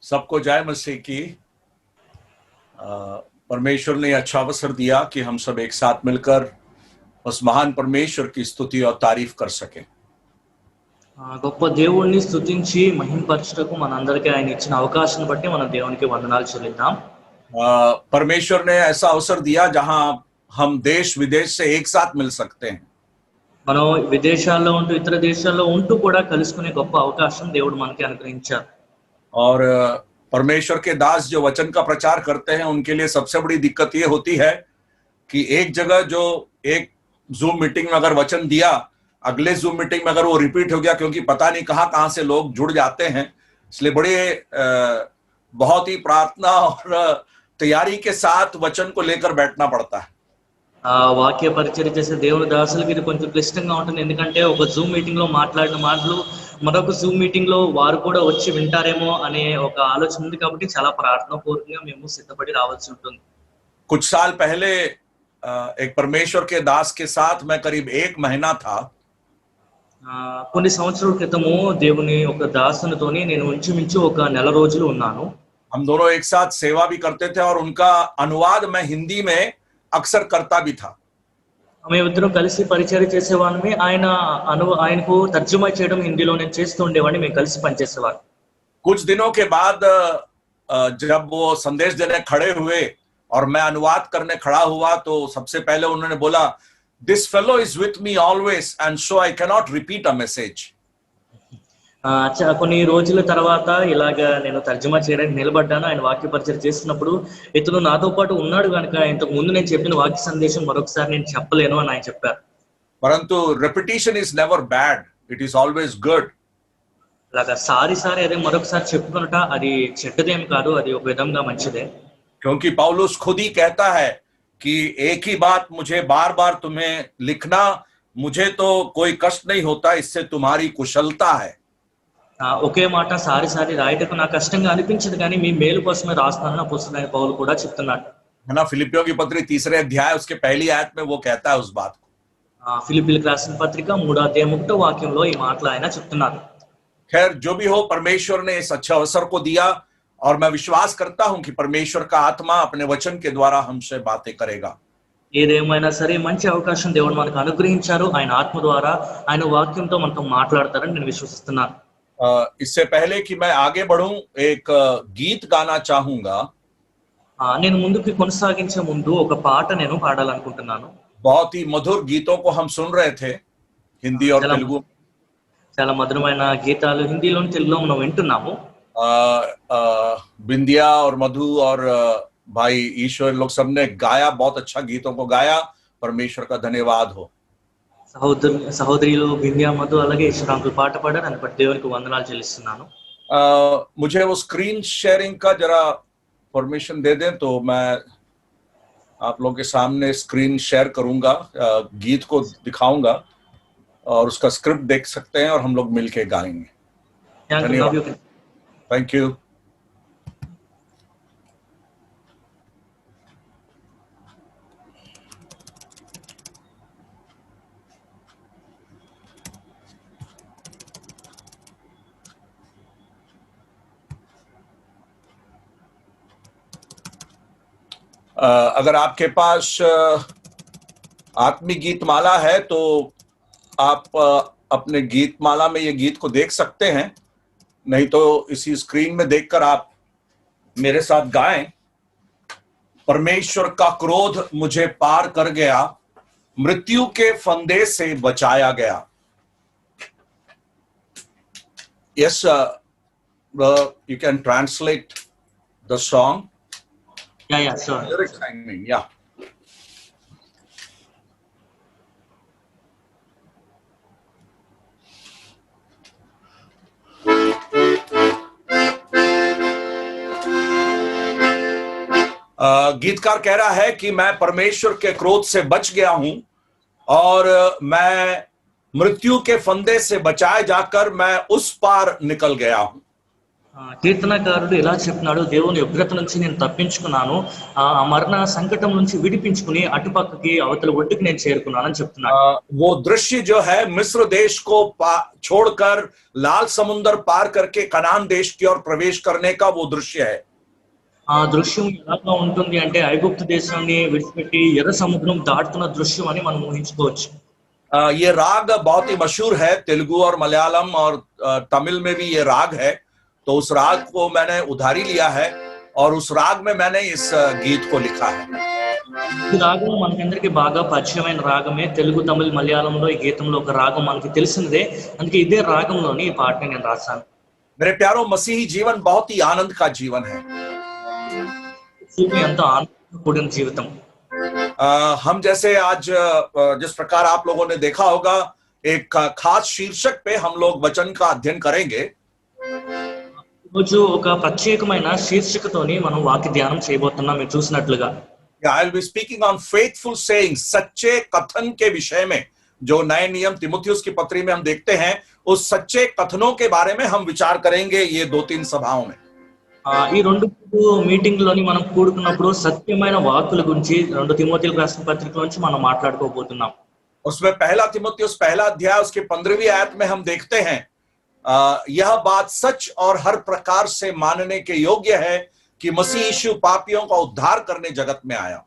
सबको जय मसीह की। परमेश्वर ने अच्छा अवसर दिया कि हम सब एक साथ मिलकर उस महान परमेश्वर की स्तुति और तारीफ कर सकें। గొప్ప దేవుణ్ణి స్తుతించి మహింపరచుటకు మనందరికీ ఆయన ఇచ్చిన అవకాశాన్ని బట్టి మనం దేవునికి వందనాలు చెల్లిద్దాం. परमेश्वर ने ऐसा अवसर दिया जहां हम देश विदेश से एक साथ मिल सकते हैं। మనం విదేశాల్లో ఉంటూ ఇతర దేశాల్లో ఉంటూ కూడా కలుసుకునే గొప్ప అవకాశం దేవుడు మనకి అనుగ్రహించారు. और परमेश्वर के दास जो वचन का प्रचार करते हैं उनके लिए सबसे बड़ी दिक्कत ये होती है कि एक जगह जो एक जूम मीटिंग में अगर वचन दिया, अगले जूम मीटिंग में अगर वो रिपीट हो गया, क्योंकि पता नहीं कहां से लोग जुड़ जाते हैं, इसलिए बड़े बहुत ही प्रार्थना और तैयारी के साथ वचन को लेकर बैठना पड़ता है। వాక్య పరిచర్య చేసే దేవుని దాసులకి ఇది కొంచెం క్లిష్టంగా ఉంటుంది. ఎందుకంటే ఒక జూమ్ మీటింగ్ లో మాట్లాడిన మాటలు మరొక జూమ్ మీటింగ్ లో వారు కూడా వచ్చి వింటారేమో అనే ఒక ఆలోచన ఉంది. కాబట్టి చాలా ప్రార్థనాపూర్వకంగా మేము సిద్ధపడి రావాల్సి ఉంటుంది. कुछ साल पहले एक परमेश्वर के दास के साथ मैं करीब 1 महीना था। కొన్ని సంవత్సరాల క్రితము దేవుని ఒక దాసునితోని నేను ఇంచుమించు ఒక నెల రోజులు ఉన్నాను. हम दोनों एक साथ सेवा भी करते थे और उनका अनुवाद मैं हिंदी में अक्सर करता भी था। మేమిద్దరం కలిసి పరిచర్య చేసేవాళ్ళమి. ఆయనకు తర్జుమా చేయడం హిందీలో నేను చేస్తూ ఉండేవాడిని. మేము కలిసి పనిచేసేవాళ్ళం. कुछ दिनों के बाद जब वो संदेश देने खड़े हुए और मैं अनुवाद करने खड़ा हुआ, तो सबसे पहले उन्होंने बोला, this fellow is with me always and so I can not repeat a message. కొన్ని రోజుల తర్వాత ఇలాగ నేను తర్జుమా చేయడానికి నిలబడ్డాను. ఆయన వాక్య పరిచయం చేస్తున్నప్పుడు ఇతను నాతో పాటు ఉన్నాడు కనుక ఇంతకు ముందు నేను చెప్పిన వాక్య సందేశం మరొకసారి నేను చెప్పలేను అని ఆయన చెప్పారు. परंतु repetition is never bad, it is always good. ఇలాగ సారి అదే మరొకసారి చెప్పుకున్నట అది చెడ్డదేం కాదు, అది ఒక విధంగా మంచిదే. क्योंकि पौलुस खुद ही कहता है कि एक ही बात मुझे बार-बार तुम्हें लिखना, मुझे तो कोई कष्ट नहीं होता, इससे तुम्हारी कुशलता है। ఒకే మాట సారి రాయటకు నాకు కష్టంగా అనిపించదు, కానీ మీ మేలు కోసమే రాస్తానని అపోస్తలుడైన పౌలు కూడా చెప్తున్నాడు. है ना, फिलिपियों की पत्री 3 अध्याय उसके पहली आयत में वो कहता है उस बात को। ఫిలిప్పీయులకు రాసిన పత్రిక 3వ అధ్యాయం 1వ వాక్యంలో ఈ మాటలు ఆయన చెప్తున్నారు. खैर जो भी हो, परमेश्वर ने इस अच्छे अवसर को दिया और मैं विश्वास करता हूं कि परमेश्वर का आत्मा अपने वचन के द्वारा हमसे बातें करेगा। ఏదేమైనా సరే మంచి అవకాశం దేవుడు మనకు అనుగ్రహించారు. ఆయన ఆత్మ ద్వారా ఆయన వాక్యంతో మనతో మాట్లాడతారని నేను విశ్వసిస్తున్నాను. इससे पहले कि मैं आगे बढ़ूं, एक गीत गाना चाहूंगा। నేను ముందుకు కొనసాగించే ముందు ఒక పాట నేను పాడాలనుకుంటున్నాను. बहुत ही मधुर गीतों को हम सुन रहे थे, हिंदी और तेलुगु। చాలా మధురమైన గీతాలు హిందీలోను తెలుగులో మనం వింటున్నాము. बिंदिया और मधु और भाई ईश्वर लोग सबने गाया, बहुत अच्छा गीतों को गाया, परमेश्वर का धन्यवाद हो। సహోదరులు బింద్యా మధు అలాగే ఈశ్వరాంకులు పాట పాడారు. దాన్ని బట్టి దేవునికి వందనాలు చెల్లిస్తున్నాను. मुझे वो स्क्रीन शेयरिंग का जरा परमिशन दे दें तो मैं आप लोगों के सामने स्क्रीन शेयर करूंगा, गीत को दिखाऊंगा और उसका स्क्रिप्ट देख सकते हैं और हम लोग मिलके गाएंगे। धन्यवाद, थैंक यू। अगर आपके पास आत्मिक गीत माला है तो आप अपने गीत माला में ये गीत को देख सकते हैं, नहीं तो इसी स्क्रीन में देखकर आप मेरे साथ गाएं। परमेश्वर का क्रोध मुझे पार कर गया, मृत्यु के फंदे से बचाया गया। Yes, you can translate the song. Yeah, sure. Lyrics, I mean, yeah. गीतकार कह रहा है कि मैं परमेश्वर के क्रोध से बच गया हूं और मैं मृत्यु के फंदे से बचाए जाकर मैं उस पार निकल गया हूं। కీర్తనకారుడు ఇలా చెప్తున్నాడు, దేవుని ఉగ్రత నుంచి నేను తప్పించుకున్నాను, ఆ మరణ సంకటం నుంచి విడిపించుకుని అటుపక్కకి అవతల ఒడ్డుకి నేను చేరుకున్నానని చెప్తున్నాడు. वो दृश्य जो है मिस्र देश को छोड़कर लाल समुद्र पार करके कनान देश की ओर प्रवेश करने का वो दृश्य है. ఆ దృశ్యం ఎలాగా ఉంటుంది అంటే ఐగుప్తు దేశాన్ని విడిచిపెట్టి ఎర్ర సముద్రం దాటుతున్న దృశ్యం అని మనం ఊహించుకోవచ్చు. ये राग बहुत ही मशहूर है, तेलुगु और मलयालम और तमिल में भी ये राग है. तो उस राग को मैंने उधारी लिया है और उस राग में मैंने इस गीत को लिखा है. ఈ రాగం మనకందరికి బాగా పరిచయమైన రాగమే. తెలుగు, తమిళ, మలయాళంలో ఈ గీతంలో ఒక రాగం మనకి తెలిసినదే. అందుకే ఇదే రాగంలోని ఈ పాటని నేను రాశాను. मेरे प्यारो, मसीही जीवन बहुत ही आनंद का जीवन है. ఎంతో ఆనందంతో కూడిన జీవితం. हम जैसे आज जिस प्रकार आप लोगों ने देखा होगा, एक खास शीर्षक पे हम लोग वचन का अध्ययन करेंगे. రోజు ఒక ప్రత్యేకమైన శీర్షికతోని మనం వాక్య ధ్యానం చేయబోతున్నాం. మీరు చూసినట్లుగా I will be speaking on faithful sayings, सच्चे कथन के विषय में. जो नए नियम तिमुथियुस की पत्री में हम देखते हैं, उस सच्चे कथनों के बारे में हम विचार करेंगे ये 2-3 सभाओं में. ఈ రెండు మీటింగ్ లోని మనం కూడుకున్నప్పుడు సత్యమైన వాక్కుల గురించి 2 తిమోతిలకు రాసిన పత్రిక నుంచి మనం మాట్లాడుకోబోతున్నాం. उसमें पहला तिमुथियुस पहला अध्याय उसके 15वीं आयत में हम देखते हैं, यह बात सच और हर प्रकार से मानने के योग्य है कि मसीह यीशु पापियों का उद्धार करने जगत में आया.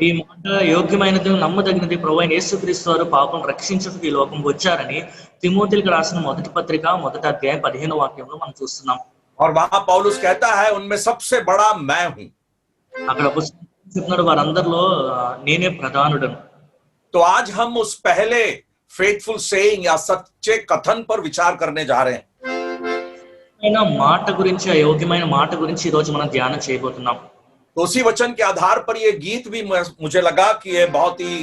ఈ మాట యోగ్యమైనది, నమ్మదగినది. ప్రభువైన యేసుక్రీస్తు వారు పాపం రక్షించుటకు ఈ లోకం వచ్చారని తిమోతిలకు రాసిన మొదటి పత్రిక 1వ అధ్యాయం 15వ వాక్యంలో మనం చూస్తున్నాం. और वहां पौलुस कहता है, उनमें सबसे बड़ा मैं हूं. అక్కడ చెప్తున్నాడు, వారందరిలో నేనే ప్రధానుడను. तो आज हम उस पहले फेथफुल सेइंग या सच्चे कथन पर विचार करने जा रहे हैं. మాట గురించి, ఆ యోగ్యమైన మాట గురించి ఈ రోజు మనం ధ్యానం చేయబోతున్నాం. तो उसी वचन के आधार पर ये गीत भी मुझे लगा कि ये बहुत ही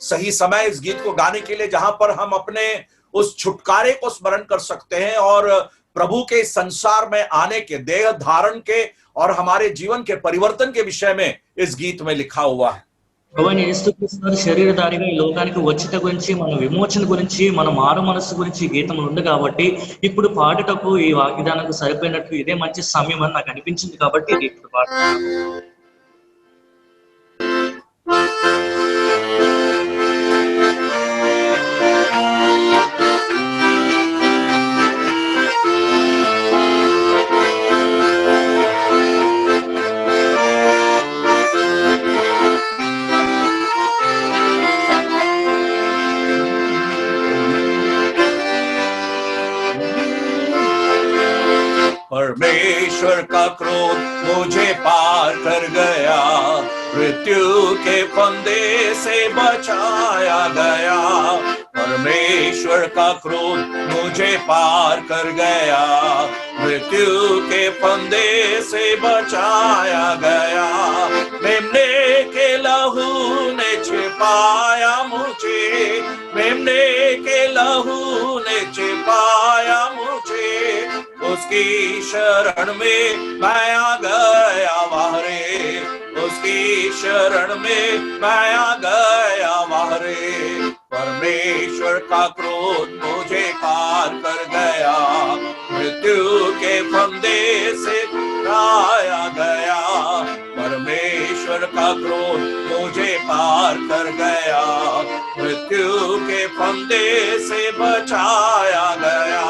सही समय इस गीत को गाने के लिए, जहां पर हम अपने उस छुटकारे को स्मरण कर सकते हैं और प्रभु के संसार में आने के, देह धारण के और हमारे जीवन के परिवर्तन के विषय में इस गीत में लिखा हुआ है. ప్రభువైన యేసుక్రీస్తు వారు శరీరధారిగా ఈ లోకానికి వచ్చుట గురించి, మన విమోచన గురించి, మన మారు మనస్సు గురించి గీతములు ఉంది కాబట్టి ఇప్పుడు పాడుటకు ఈ వాగ్దానానికి సరిపోయినట్టు ఇదే మంచి సమయం అని నాకు అనిపించింది కాబట్టి ఇది ఇప్పుడు పాడుతున్నాను. परमेश्वर का क्रोध मुझे पार कर गया, मृत्यु के फंदे से बचाया गया. परमेश्वर का क्रोध मुझे पार कर गया, मृत्यु के फंदे से बचाया गया. मेमने के लहू ने छिपाया मुझे, मेमने के लहू ने छिपाया मुझे. उसकी शरण में मैं आ गया वाहरे, उसकी शरण में मैं आ गया वाहरे. परमेश्वर का क्रोध मुझे पार कर गया, मृत्यु के फंदे से लाया गया. परमेश्वर का क्रोध मुझे पार कर गया, मृत्यु के फंदे से बचाया गया.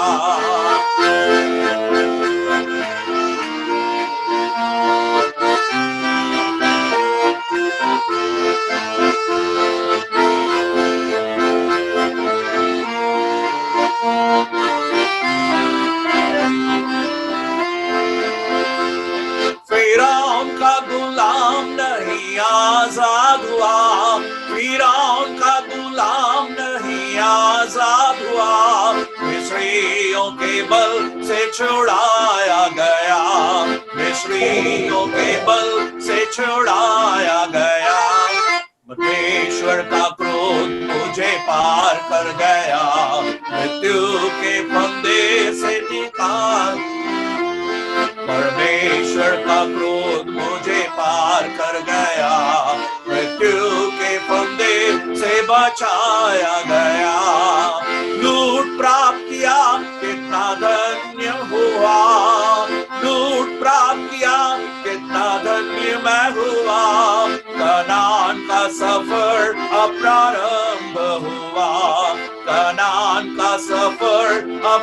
फिरौन का गुलाम नहीं आजाद हुआ, फिरौन का गुलाम नहीं आजाद हुआ. मिस्रियों के बल से छुड़ाया गया, मिस्रियों के बल से छुड़ाया गया. परमेश्वर का क्रोध मुझे पार कर गया, मृत्यु के फंदे से निकाल. परमेश्वर का क्रोध मुझे पार कर गया, मृत्यु के फंदे से बचाया गया. लूट प्राप्त किया कितना धन्य हुआ,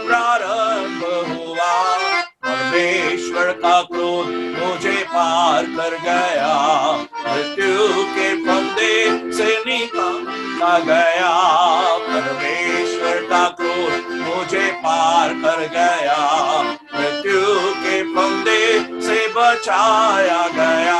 प्रारंभ हुआ, परमेश्वर का क्रोध मुझे पार कर गया, मृत्यु के फंदे से निकाला गया, परमेश्वर का क्रोध मुझे पार कर गया, मृत्यु के फंदे से बचाया गया।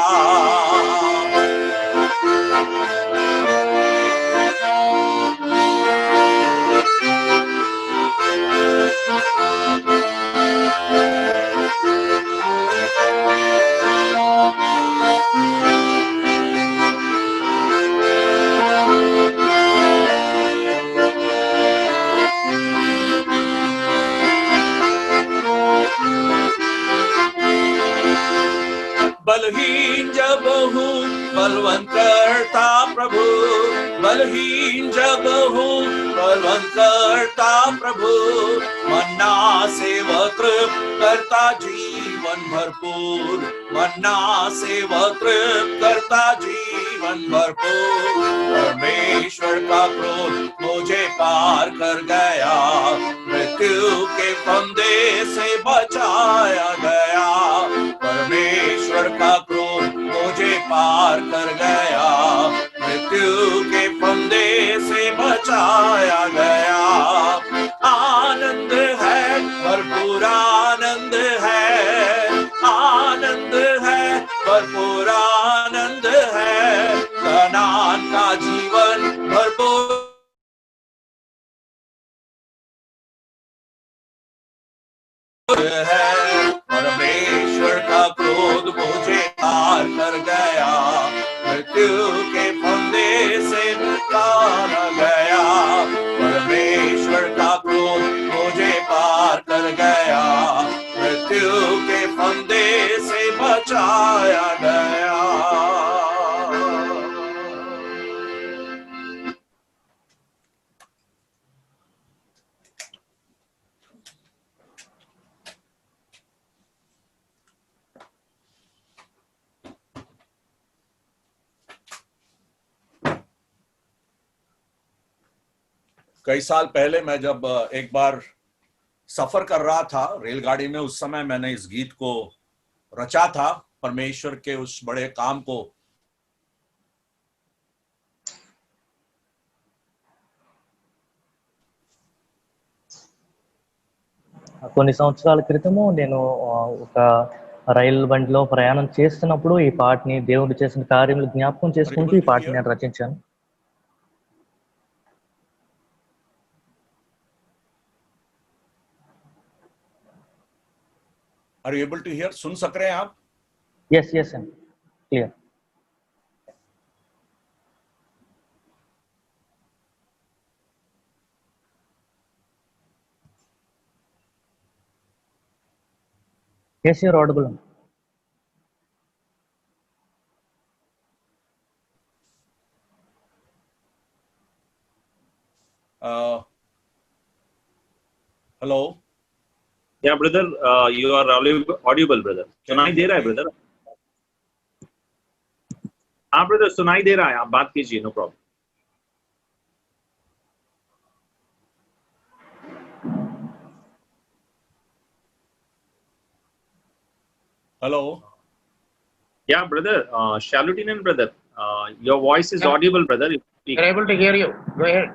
बलहीन जब हूँ बलवंत करता प्रभु, बलहीन जब हूँ बलवंत करता प्रभु, मन्ना से वह तृप्त करता जीवन भरपूर, मन्ना से वह तृप्त करता जीवन भरपूर, परमेश्वर का क्रोध मुझे पार कर गया, मृत्यु के फंदे से बचाया गया, परमेश्वर का क्रोध मुझे पार कर गया, मृत्यु के फंदे से बचाया गया। आनंद है, भरपूर आनंद है, आनंद है, भरपूर आनंद है, कनान का जीवन भरपूर है, परमेश्वर का क्रोध मुझे पार कर गया, मृत्यु के फंदे से निकाला गया, परमेश्वर का क्रोध मुझे पार कर गया, मृत्यु के फंदे से बचाया गया। कई साल पहले मैं जब एक बार सफर कर रहा था रेलगाड़ी में, उस समय मैंने इस गीत को रचा था, परमेश्वर के उस बड़े काम को కొన్ని సంవత్సరాల క్రితము నేను ఒక రైలు బండిలో ప్రయాణం చేస్తున్నప్పుడు ఈ పాటని దేవుడు చేసిన కార్యములు జ్ఞాపకం చేసుకుంటూ ఈ పాటని నేను రచించాను. Are you able to hear? सुन सक रहे हैं आप? Yes, yes, clear. Yes, you're audible. Hello. Yeah, brother, you are audible, brother. सुनाई दे रहा है, brother? हाँ, brother, सुनाई दे रहा है. आप बात कीजिए, no problem. Hello. Yeah, brother, Shalutinen, brother, your voice is audible, brother. We're able to hear you. Go ahead.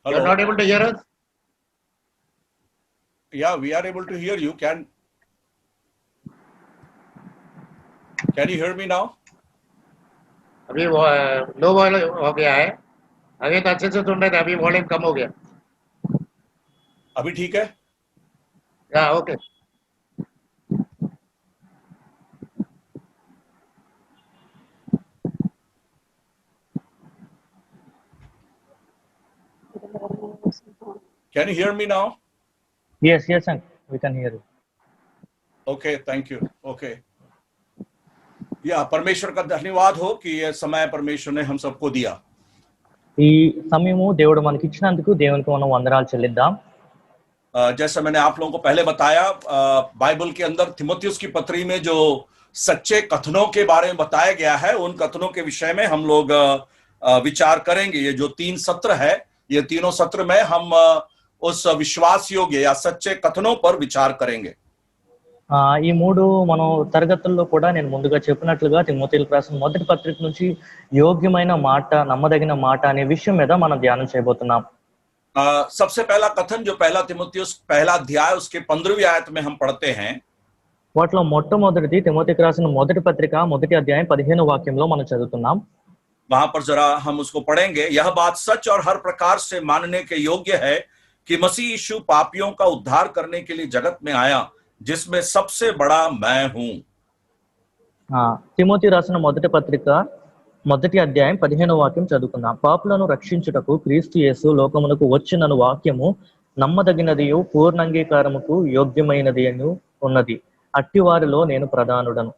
Hello. You're not able to hear us? Yeah, we are able to hear you. Can you hear me now? अभी low volume हो गया है, अभी तो अच्छे से सुन रहे थे, अभी वॉल्यूम कम हो गया. अभी ठीक है? Yeah, okay. Can you hear me now? Yes, we can hear you. Okay, thank you. Okay. या परमेश्वर का धन्यवाद हो कि यह समय परमेश्वर ने हम सबको दिया. ఈ సమయము దేవుడు మనకి ఇచ్చినందుకు దేవునికి మనం వందనాలు చెల్లిద్దాం. जैसा मैंने आप लोगों को पहले बताया, बाइबल के अंदर तीमुथियुस की पत्री में जो सच्चे कथनों के बारे में बताया गया है, उन कथनों के विषय में हम लोग विचार करेंगे। ये जो 3 सत्र है, ये तीनों सत्र में हम उस विश्वास योग्य या सच्चे कथनों पर विचार करेंगे। ఈ 3 మనం తరగతుల్లో కూడా నేను ముందుగా చెప్పినట్లుగా తిమోతిలకు రాసిన మొదటి పత్రిక నుంచి యోగ్యమైన మాట, నమ్మదగిన మాట అనే విషయం మీద మనం ధ్యానం చేయబోతున్నాం. सबसे पहला कथन जो पहला तीमुथियुस पहला अध्याय उसके 15वीं आयत में हम पढ़ते हैं। వాటిలో మొట్టమొదటిది తిమోతికి రాసిన మొదటి పత్రిక మొదటి అధ్యాయం 15వ వాక్యంలో మనం చదువుతున్నాం. वहां पर जरा हम उसको पढ़ेंगे। यह बात सच और हर प्रकार से मानने के योग्य है कि मसीह यीशु पापियों का उद्धार करने के लिए जगत में आया, जिसमें सबसे बड़ा मैं हूं। తిమోతి రాసిన మొదటి పత్రిక మొదటి అధ్యాయం 15వ వాక్యం చదువుకుందాం. పాపులను రక్షించుటకు క్రీస్తు యేసు లోకమునకు వచ్చినను వాక్యము నమ్మదగినదియు పూర్ణంగీకారముకు యోగ్యమైనది అని ఉన్నది. అట్టి వారిలో నేను ప్రధానుడను.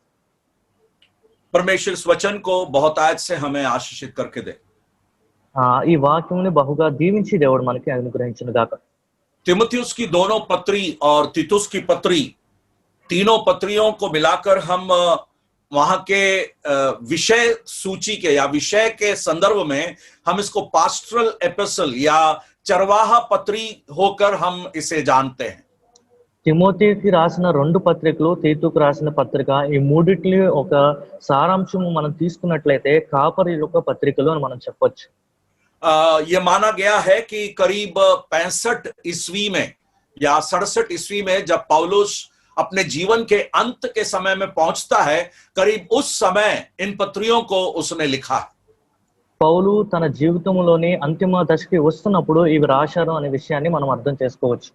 परमेश्वर इस वचन को बहुत आयत से हमें आशीषित करके दे। ఈ వాక్యముని బహుగా దీవించి దేవుడు మనకి అనుగ్రహించును గాక. तीमुथियुस की दोनों पत्री और तीतुस की पत्री, तीनों पत्रियों को मिलाकर हम वहां के विषय सूची के या विषय के संदर्भ में हम इसको पास्टरल एपिस्टल या चरवाहा पत्री होकर हम इसे जानते हैं। తిమోతికి రాసిన 2 పత్రికలు, తీతుకు రాసిన పత్రిక, ఈ మూడిటి ఒక సారాంశము మనం తీసుకున్నట్లయితే కాపరి యొక్క పత్రికలు అని మనం చెప్పొచ్చు. ये माना गया है कि करीब 65 ईस्वी में या 67 ईस्वी में जब पौलुस अपने जीवन के अंत के समय में पहुंचता है, करीब उस समय इन पत्रियों को उसने लिखा। పౌలు తన జీవితంలోని అంతిమ దశకి వస్తున్నప్పుడు ఇవి రాశారు అనే విషయాన్ని మనం అర్థం చేసుకోవచ్చు.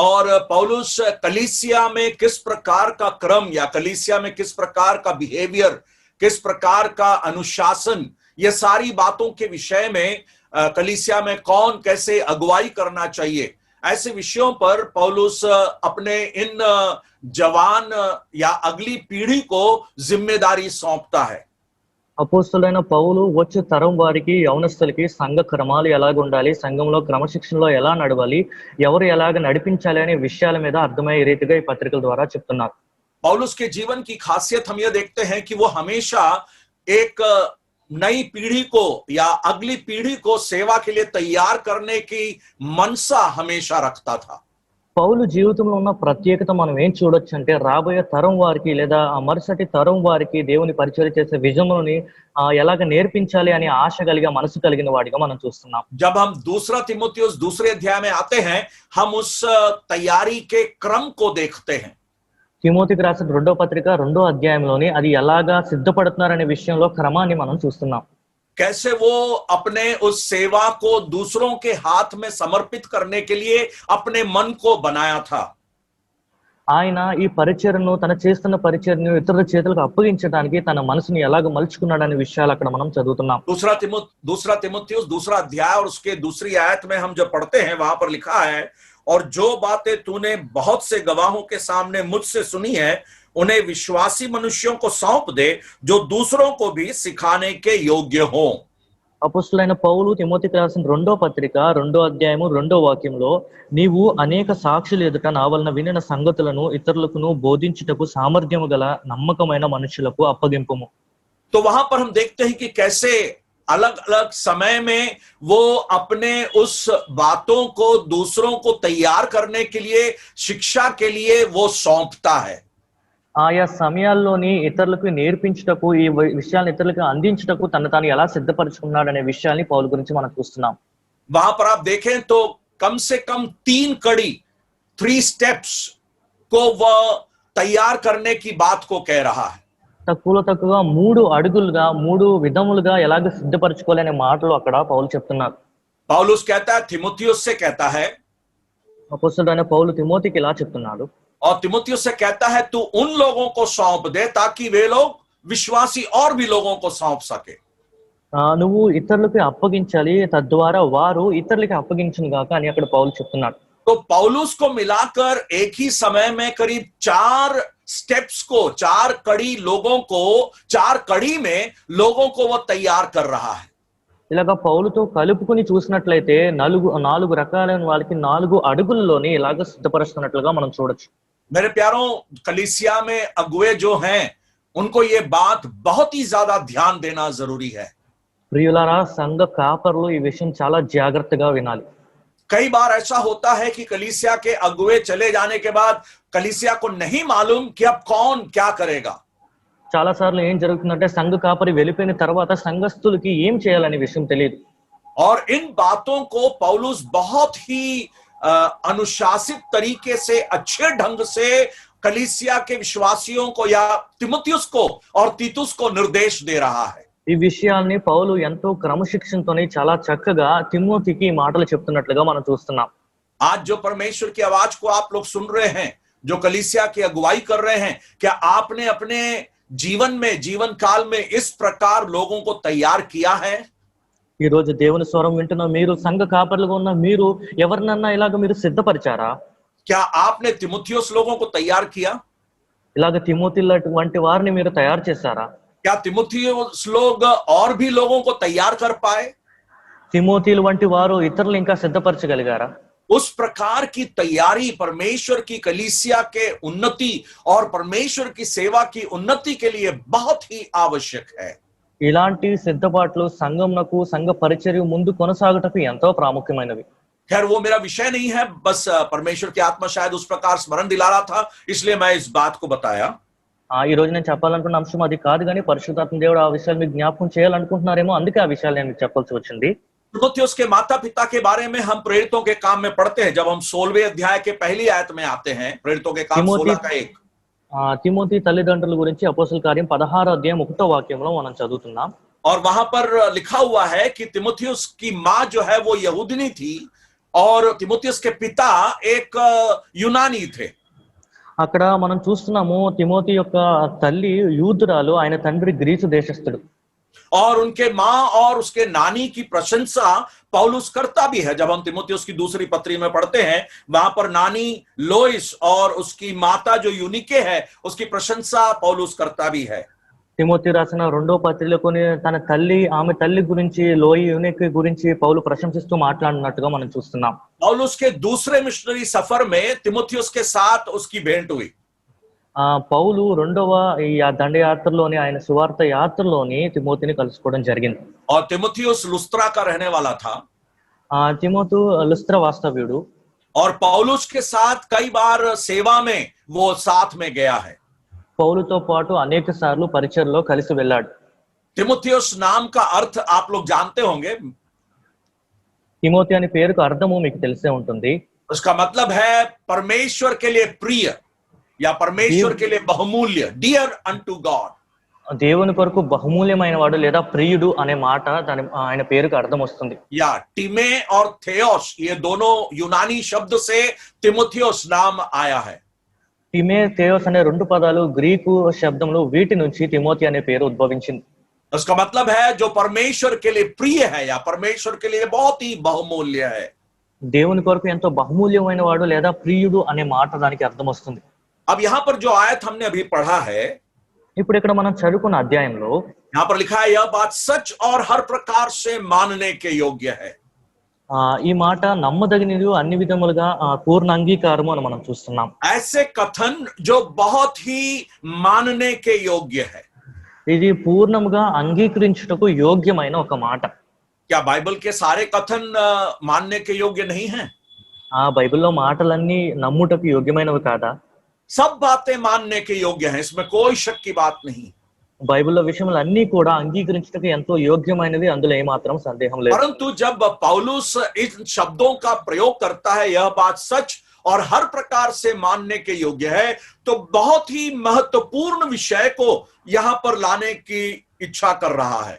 और पौलुस कलीसिया में किस प्रकार का क्रम या कलीसिया में किस प्रकार का बिहेवियर, किस प्रकार का अनुशासन, ये सारी बातों के विषय में, कलीसिया में कौन कैसे अगुवाई करना चाहिए, ऐसे विषयों पर पौलुस अपने इन जवान या अगली पीढ़ी को जिम्मेदारी सौंपता है। అపోస్తలుడైన పౌలు వచ్చే తరం వారికి, యవనస్తులకి సంఘ క్రమాలు ఎలాగ ఉండాలి, సంఘంలో క్రమశిక్షణలో ఎలా నడవాలి, ఎవరు ఎలాగ నడిపించాలి అనే విషయాల మీద అర్థమయ్యే రీతిగా ఈ పత్రికల ద్వారా చెప్తున్నారు. पौलुस के जीवन की खासियत हम ये देखते हैं कि वो हमेशा एक नई पीढ़ी को या अगली पीढ़ी को सेवा के लिए तैयार करने की मनसा हमेशा रखता था। పౌలు జీవితంలో ఉన్న ప్రత్యేకత మనం ఏం చూడొచ్చు అంటే, రాబోయే తరం వారికి లేదా ఆ మరుసటి తరం వారికి దేవుని పరిచయం చేసే విజన్లని ఎలాగ నేర్పించాలి అనే ఆశ కలిగి మనసు కలిగిన వాడిగా మనం చూస్తున్నాం. जब हम दूसरा तीमुथियुस दूसरे अध्याय में आते हैं, हम उस तैयारी के क्रम को देखते हैं। తిమోతికి రాసిన 2వ పత్రిక 2వ అధ్యాయంలోని అది ఎలాగా సిద్ధపడుతున్నారనే విషయంలో క్రమాన్ని మనం చూస్తున్నాం. कैसे वो अपने उस सेवा को दूसरों के हाथ में समर्पित करने के लिए अपने मन को बनाया था। ఆయన ఈ పరిచర్ను, తన చేస్తున్న పరిచర్ను ఇతరుల చేతులకు అప్పగించడానికి తన మనసుని ఎలాగ మలుచుకున్నాడనే విషయాలు అక్కడ మనం చదువుతున్నాం. दूसरा तीमुथियुस दूसरा अध्याय और उसके दूसरी आयत में हम जब पढ़ते हैं, वहां पर लिखा है, और जो बातें तूने बहुत से गवाहों के सामने मुझसे सुनी है, उन्हें विश्वासी मनुष्यों को सौंप दे, जो दूसरों को भी सिखाने के योग्य हो। అపోస్తలుడైన పౌలు తిమోతికి రాసిన 2వ పత్రిక 2వ అధ్యాయము 2వ వాక్యంలో, నీవు అనేక సాక్షుల ఎదుట నా వలన వినిన సంగతులను ఇతరులకును బోధించుటకు సామర్థ్యము గల నమ్మకమైన మనుషులకు అప్పగింపుము. तो वहां पर हम देखते हैं कि कैसे अलग अलग समय में वो अपने उस बातों को दूसरों को तैयार करने के लिए, शिक्षा के लिए वो सौंपता है। ఆయా సమయాల్లోని ఇతరులకు నేర్పించుటకు, ఈ విషయాలను ఇతరులకు అందించుటకు తను తాను ఎలా సిద్ధపరచుకున్నాడు అనే విషయాన్ని పౌలు గురించి మనం చూస్తున్నాం. वहां पर आप देखें तो कम से कम 3 कड़ी, 3 स्टेप्स को वह तैयार करने की बात को कह रहा है। తక్కువగా 3 అడుగులుగా 3 విధములుగా ఎలాగ సిద్ధపరచుకోవాలనే మాటలు అక్కడ పౌలు చెప్తున్నారు. पौलुस कहता है, तीमुथियुस से कहता है, అపోస్తలుడైన పౌలు తిమోతికి ఇలా చెప్తున్నాడు, और तीमुथियुस से कहता है तू उन लोगों को सौंप दे ताकि वे लोग विश्वासी और भी लोगों को सौंप सके। నువ్వు ఇతరులకు అప్పగించాలి, తద్వారా వారు ఇతరులకి అప్పగించును గాక అని అక్కడ పౌలు చెప్తున్నాడు. तो पौलुस को मिलाकर एक ही समय में करीब 4 स्टेप्स को, 4 कड़ी लोगों को, 4 कड़ी में लोगों को वह तैयार कर रहा है। ఇలాగ పౌలుతో కలుపుకొని చూసినట్లయితే నాలుగు రకాలైన వాళ్ళకి 4 అడుగుల్లోని ఇలాగ సిద్ధపరుస్తున్నట్లుగా మనం చూడొచ్చు. मेरे प्यारों, कलीसिया में अगुवे जो हैं उनको ये बात बहुत ही ज्यादा ध्यान देना जरूरी है. ప్రియులారా, సంఘ కాపరులు ఈ విషయం చాలా జాగ్రత్తగా వినాలి. कई बार ऐसा होता है कि कलीसिया के अगुवे चले जाने के बाद कलीसिया को नहीं मालूम कि अब कौन क्या करेगा. చాలా సార్లు ఏం జరుగుతుందంటే సంఘ కాపరి వెళ్ళిపోయిన తర్వాత సంఘస్థులకి ఏం చేయాలనే విషయం తెలియదు. और इन बातों को पौलुस बहुत ही अनुशासित तरीके से, अच्छे ढंग से कलीसिया के विश्वासियों को या तिमुथियुस को और तीतुस को निर्देश दे रहा है. ఈ విషయాల్ని పౌలు ఎంతో క్రమశిక్షణతోని చాలా చక్కగా తిమోతికి ఈ మాటలు చెప్తున్నట్లుగా మనం చూస్తున్నాం. आज जो परमेश्वर की आवाज को आप लोग सुन रहे हैं, जो कलीसिया की अगुवाई कर रहे हैं, क्या आपने अपने जीवन में, जीवन काल में इस प्रकार लोगों को तैयार किया है? ఈ రోజు దేవుని స్వరం వింటున్న మీరు, సంఘ కాపరులుగా ఉన్న మీరు ఎవరినన్నా ఇలాగ మీరు సిద్ధపరిచారా? क्या आपने तिमुथियुस लोगों को तैयार किया? ఇలాగ తిమోతి వంటి వారిని మీరు తయారు చేశారా? क्या तिमुथियुस लोग और भी लोगों को तैयार कर पाए? తిమోతిలు వంటి వారు ఇతరులు ఇంకా సిద్ధపరచగలిగారా? उस प्रकार की तैयारी परमेश्वर की कलीसिया के उन्नति और परमेश्वर की सेवा की उन्नति के लिए बहुत ही आवश्यक है. ఇలాంటి సిద్ధపాట్లు సంఘంనకు, సంఘ పరిచర్య ముందు కొనసాగుటకు ఎంతో ప్రాముఖ్యమైనవి. खैर वो मेरा विषय नहीं है, बस परमेश्वर की आत्मा शायद उस प्रकार स्मरण दिला रहा था, इसलिए मैं इस बात को बताया. ఈ రోజు నేను చెప్పాలనుకున్న అంశం అది కాదు, కానీ పరిశుద్ధాత్మ దేవుడు ఆ విషయాలు మీకు జ్ఞాపకం చేయాలనుకుంటున్నారేమో, అందుకే ఆ విషయాలు నేను మీకు చెప్పాల్సి వచ్చింది. तिमुथियुस के माता पिता के बारे में हम प्रेरितों के काम में पढ़ते हैं. जब हम 16वें अध्याय के पहली आयत में आते हैं, प्रेरितों के काम 16 का 1, తిమోతి తల్లిదండ్రుల గురించి అపోస్తల కార్యం 16వ అధ్యాయం 1వ వాక్యంలో మనం చదువుతున్నాం. और वहां पर लिखा हुआ है कि तिमुथियुस की माँ जो है वो यहूदिनी थी और तिमुथियुस के पिता एक यूनानी थे. అక్కడ మనం చూస్తున్నాము తిమోతి యొక్క తల్లి యూదురాలు, ఆయన తండ్రి గ్రీసు దేశస్థుడు. और उनके माँ और उसके नानी की प्रशंसा पौलुस करता भी है. जब हम तिमुथियुस की दूसरी पत्री में पढ़ते हैं, वहां पर नानी लोइस और उसकी माता जो यूनिके है उसकी प्रशंसा पौलुस करता भी है. తిమోతి రాసిన 2వ పత్రికలోని తన తల్లి, ఆమె తల్లి గురించి, లోయి యూనిక్ గురించి పౌలు ప్రశంసిస్తూ మాట్లాడినట్టుగా మనం చూస్తున్నాం. पौलुस के दूसरे मिशनरी सफर में तिमुथियुस के साथ उसकी भेंट हुई. పౌలు 2వ ఈ దండయాత్రలోని, ఆయన సువార్త యాత్రలోని తిమోతిని కలుసుకోవడం జరిగింది. और तिमुथियुस लुस्त्रा का रहने वाला था. తిమోతు లుస్త్ర వాస్తవ్యుడు. और पौलुस के साथ कई बार सेवा में वो साथ में गया है. పౌలుతో పాటు అనేక సార్లు పరిచర్లో కలిసి వెళ్ళాడు. तिमुथियुस नाम का अर्थ आप लोग जानते होंगे. తిమోతి అనే పేరుకు అర్థము మీకు తెలిసే ఉంటుంది. उसका मतलब है परमेश्वर के लिए प्रिय या परमेश्वर के लिए बहुमूल्य, डियर अनटू गॉड. దేవుని కొరకు బహుమూల్యమైన వాడు లేదా ప్రియుడు అనే మాట ఆయన పేరుకు అర్థం వస్తుంది. या टिमे और थेओस, ये दोनों यूनानी शब्द से तिमुथियुस नाम आया है. టిమే, థేయోస్ అనే 2 పదాలు గ్రీకు శబ్దములు, వీటి నుంచి తిమోతి అనే పేరు ఉద్భవించింది. उसका मतलब है जो परमेश्वर के लिए प्रिय है या परमेश्वर के लिए बहुत ही बहुमूल्य है. దేవుని కొరకు ఎంతో బహుమూల్యమైన వాడు లేదా ప్రియుడు అనే మాట దానికి అర్థం వస్తుంది. अब यहाँ पर जो आयत हमने अभी पढ़ा है, ఇప్పుడు ఇక్కడ మనం చదువుకున్న అధ్యాయంలో यहाँ पर लिखा है यह बात सच और हर प्रकार से मानने के योग्य है. ఈ మాట నమ్మదగినది, అన్ని విధములుగా పూర్ణ అంగీకారము అని మనం చూస్తున్నాం. ऐसे कथन जो बहुत ही मानने के योग्य है. ఇది పూర్ణముగా అంగీకరించుటకు యోగ్యమైన ఒక మాట. क्या बाइबल के सारे कथन मानने के योग्य नहीं हैं? బైబిల్లో మాటలన్నీ నమ్ముటకు యోగ్యమైనవి కాదా? सब बातें मानने के योग्य हैं, इसमें कोई शक की बात नहीं. బైబిల్లో విషయములన్నీ కూడా అంగీకరించుటకు ఎంతో యోగ్యమైనది, అందులో ఏమాత్రం సందేహం లేదు. परंतु जब पौलुस इन शब्दों का प्रयोग करता है, यह बात सच और हर प्रकार से मानने के योग्य है, तो बहुत ही महत्वपूर्ण विषय को यहाँ पर लाने की इच्छा कर रहा है.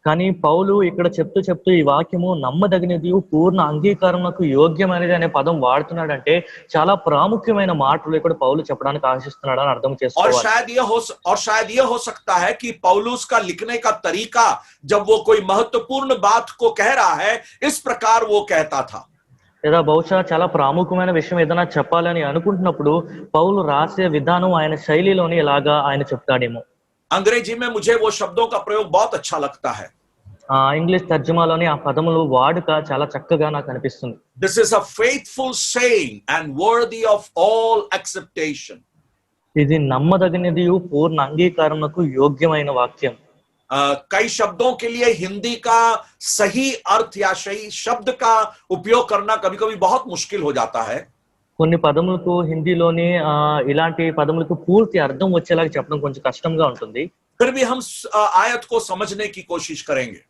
కానీ పౌలు ఇక్కడ చెప్తూ ఈ వాక్యము నమ్మదగినది, పూర్ణ అంగీకారమునకు యోగ్యమైనది అనే పదం వాడుతున్నాడంటే చాలా ప్రాముఖ్యమైన మాటలు ఇక్కడ పౌలు చెప్పడానికి ఆశిస్తున్నాడు అని అర్థం చేసుకోవాలి. और शायद यह हो सकता है कि पौलुस का लिखने का तरीका, जब वो कोई महत्वपूर्ण बात को कह रहा है, इस प्रकार वो कहता था. లేదా బహుశా చాలా ప్రాముఖ్యమైన విషయం ఏదైనా చెప్పాలని అనుకుంటున్నప్పుడు పౌలు రాసే విధానం, ఆయన శైలిలోని ఇలాగా ఆయన చెప్తాడేమో. अंग्रेजी में मुझे वो शब्दों का प्रयोग बहुत अच्छा लगता है. ఇంగ్లీష్ తర్జుమాలోని ఆ పదములు వాడుక చాలా చక్కగా నాకు అనిపిస్తుంది. This is a faithful saying and worthy of all acceptation. ఇది నమ్మదగినది పూర్ణ అంగీకారమునకు యోగ్యమైన వాక్యం. कई शब्दों के लिए हिंदी का सही अर्थ या सही शब्द का उपयोग करना कभी-कभी बहुत मुश्किल हो जाता है. కొన్ని పదములకు హిందీలోని ఇలాంటి పదములకు పూర్తి అర్థం వచ్చేలాగా చెప్పడం కొంచెం కష్టంగా ఉంటుంది. फिर भी हम आयत को समझने की कोशिश करेंगे.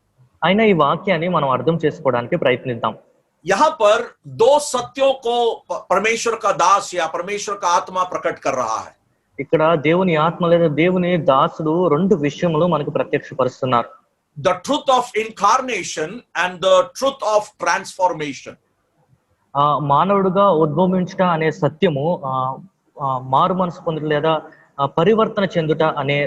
అయినా ఈ వాక్యాన్ని మనం అర్థం చేసుకోవడానికి ప్రయత్నిద్దాం. यहाँ पर दो सत्यों को परमेश्वर का दास या परमेश्वर का आत्मा प्रकट कर रहा है. ఇక్కడ దేవుని ఆత్మ లేదా దేవుని దాసుడు రెండు విషయములు మనకు ప్రత్యక్షపరుస్తున్నారు. The truth of incarnation and the truth of transformation. మానవుడుగా ఉద్భవించుట అనే సత్యము మారు మనసు పొందుట లేదా పరివర్తన చెందుట అనే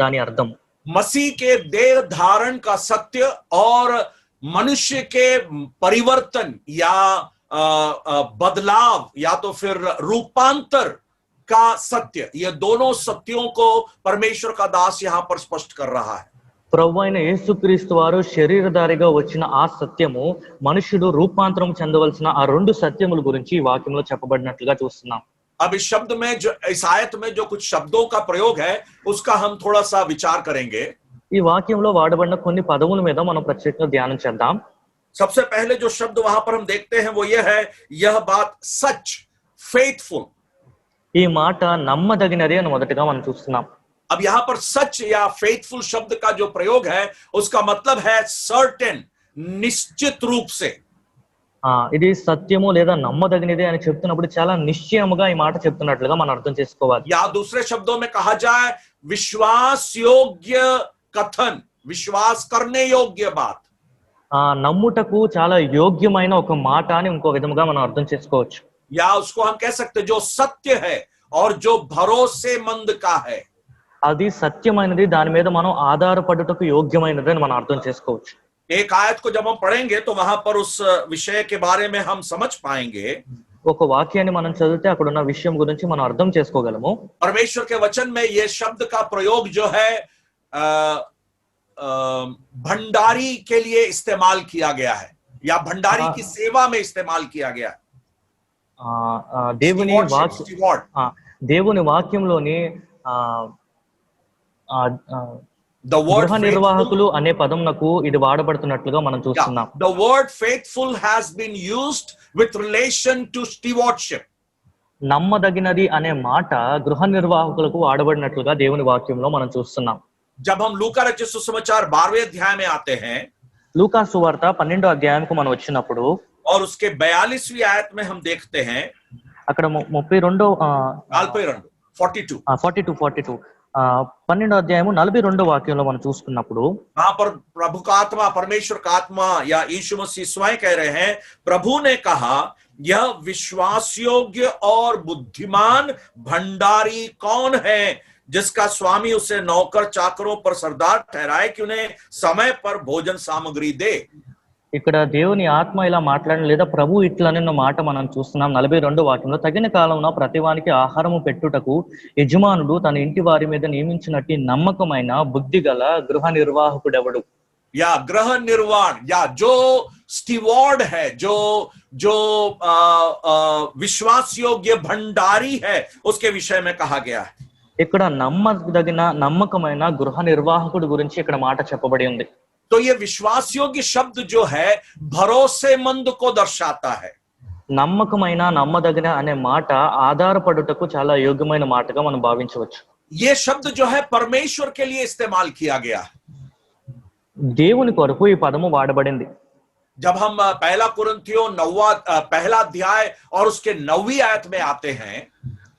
దాని అర్థం. मसीह के देह धारण का सत्य और मनुष्य के परिवर्तन या बदलाव या तो फिर रूपांतर का सत्य, ये दोनों सत्यों को परमेश्वर का दास यहाँ पर स्पष्ट कर रहा है. ప్రభు అయిన యేసుక్రీస్తు వారు శరీరధారిగా వచ్చిన ఆ సత్యము మనుషుడు రూపాంతరం చెందవలసిన ఆ రెండు సత్యముల గురించి ఈ వాక్యంలో చెప్పబడినట్లుగా చూస్తున్నాం. अब इस शब्द में जो इस आयत में जो कुछ शब्दों का प्रयोग है उसका हम थोड़ा सा विचार करेंगे. ఈ వాక్యంలో వాడబడిన కొన్ని పదముల మీద మనం ప్రత్యేకంగా ధ్యానం చేద్దాం. सबसे पहले जो शब्द वहां पर हम देखते हैं वो ये है, यह बात सच, फेथफुल. ఈ మాట నమ్మదగినది అని మొదటగా మనం చూస్తున్నాం. अब यहाँ पर सच या फेथफुल शब्द का जो प्रयोग है उसका मतलब है सर्टेन, निश्चित रूप से. ఇది సత్యము లేదా నమ్మదగినది అని చెప్తున్నప్పుడు చాలా నిశ్చయముగా ఈ మాట చెప్తున్నట్లుగా మనం అర్థం చేసుకోవాలి. या दूसरे शब्दों में कहा जाए विश्वास योग्य कथन, विश्वास करने योग्य बात. నమ్ముటకు చాలా యోగ్యమైన ఒక మాట అని ఇంకో విధముగా మనం అర్థం చేసుకోవచ్చు. या उसको हम कह सकते जो सत्य है और जो भरोसेमंद का है. అది సత్యమైనది, దాని మీద మనం ఆధారపడుటకు యోగ్యమైనది అని మనం అర్థం చేసుకోవచ్చు. एक आयत को जब हम पढ़ेंगे तो वहां पर उस विषय के बारे में हम समझ पाएंगे. ఒక వాక్యాన్ని మనం చదివితే అక్కడ ఉన్న విషయం గురించి మనం అర్థం చేసుకోగలము. परमेश्वर के वचन में ये शब्द का प्रयोग जो है भंडारी के लिए इस्तेमाल किया गया है या भंडारी की सेवा में इस्तेमाल किया गया है. దేవుని వాక్యంలోని గృహ నిర్వాహకులు అనే పదంనకు ఇది వాడబడుతున్నట్లుగా మనం చూస్తున్నాం. The word faithful has been used with relation to stewardship. నమ్మదగినది అనే మాట గృహ నిర్వాహకులకు వాడబడినట్లుగా దేవుని వాక్యంలో మనం చూస్తున్నాం. जब हम लूका रचित सुसमाचार 12वें अध्याय में आते हैं, లూకా సువార్త 12వ అధ్యాయానికి మనం వచ్చినప్పుడు और उसके 42वीं आयत में हम देखते हैं, అక్కడ 42 12వ అధ్యాయము 42వ వాక్యంలో మనం చూసుకున్నప్పుడు वहां पर प्रभु का आत्मा, परमेश्वर का आत्मा या यीशु मसीह स्वयं कह रहे हैं, प्रभु ने कहा यह विश्वास योग्य और बुद्धिमान भंडारी कौन है जिसका स्वामी उसे नौकर चाकरों पर सरदार ठहराए कि उन्हें समय पर भोजन सामग्री दे. ఇక్కడ దేవుని ఆత్మ ఇలా మాట్లాడడం లేదా ప్రభు ఇట్లనే మాట మనం చూస్తున్నాం. 42వ వాక్యంలో తగిన కాలంలో ప్రతివానికి ఆహారము పెట్టుటకు యజమానుడు తన ఇంటి వారి మీద నియమించినట్టు నమ్మకమైన బుద్ధి గల గృహ నిర్వాహకుడెవడు. या गृह निर्वाण या जो स्टीवर्ड है, जो जो विश्वास योग्य भंडारी है, उसके विषय में कहा गया है. ఇక్కడ నమ్మదగిన నమ్మకమైన గృహ నిర్వాహకుడి గురించి ఇక్కడ మాట చెప్పబడి ఉంది. तो ये विश्वास योग्य शब्द जो है भरोसेमंद को दर्शाता है. నమ్మకమైన నమ్మదగిన అనే మాట ఆధారపడుటకు చాలా యోగ్యమైన మాటగా మనం భావించవచ్చు. ये शब्द जो है परमेश्वर के लिए इस्तेमाल किया गया है. దేవుని కొరకు ఈ పదము వాడబడింది. जब हम पहला कुरिन्थियों 9वां पहला अध्याय और उसके 9वीं आयत में आते हैं,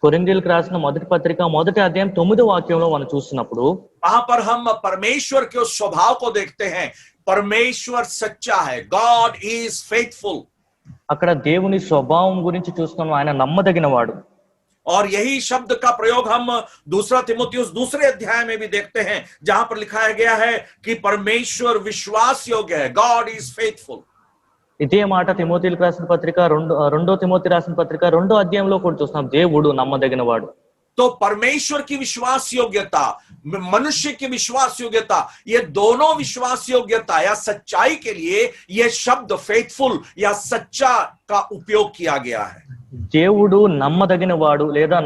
కొరింథీయులకు రాసిన మొదటి పత్రిక 1వ అధ్యాయం 9వ వాక్యంలో మనం చూసినప్పుడు वहां पर हम परमेश्वर के उस स्वभाव को देखते हैं. परमेश्वर सच्चा है, गॉड इज फेथफुल. అక్కడ దేవుని స్వభావం గురించి చూస్తున్నాం, ఆయన నమ్మదగిన వాడు. और यही शब्द का प्रयोग हम दूसरा तिमोथियुस 2 अध्याय में भी देखते हैं, जहां पर लिखाया गया है कि परमेश्वर विश्वास योग्य है, गॉड इज फेथफुल. ఇదే మాట తిమోతిలకు రాసిన పత్రిక 2వ తిమోతి రాసిన పత్రిక 2వ అధ్యాయంలో కూడా చూస్తున్నాం, దేవుడు నమ్మదగిన వాడు. तो परमेश्वर की विश्वास योग्यता, मनुष्य की विश्वास योग्यता, ये दोनों विश्वास योग्यता या सच्चाई के लिए ये शब्द फेथफुल या सच्चा का उपयोग किया गया है। దేవుడు నమ్మదగిన వాడు లేదా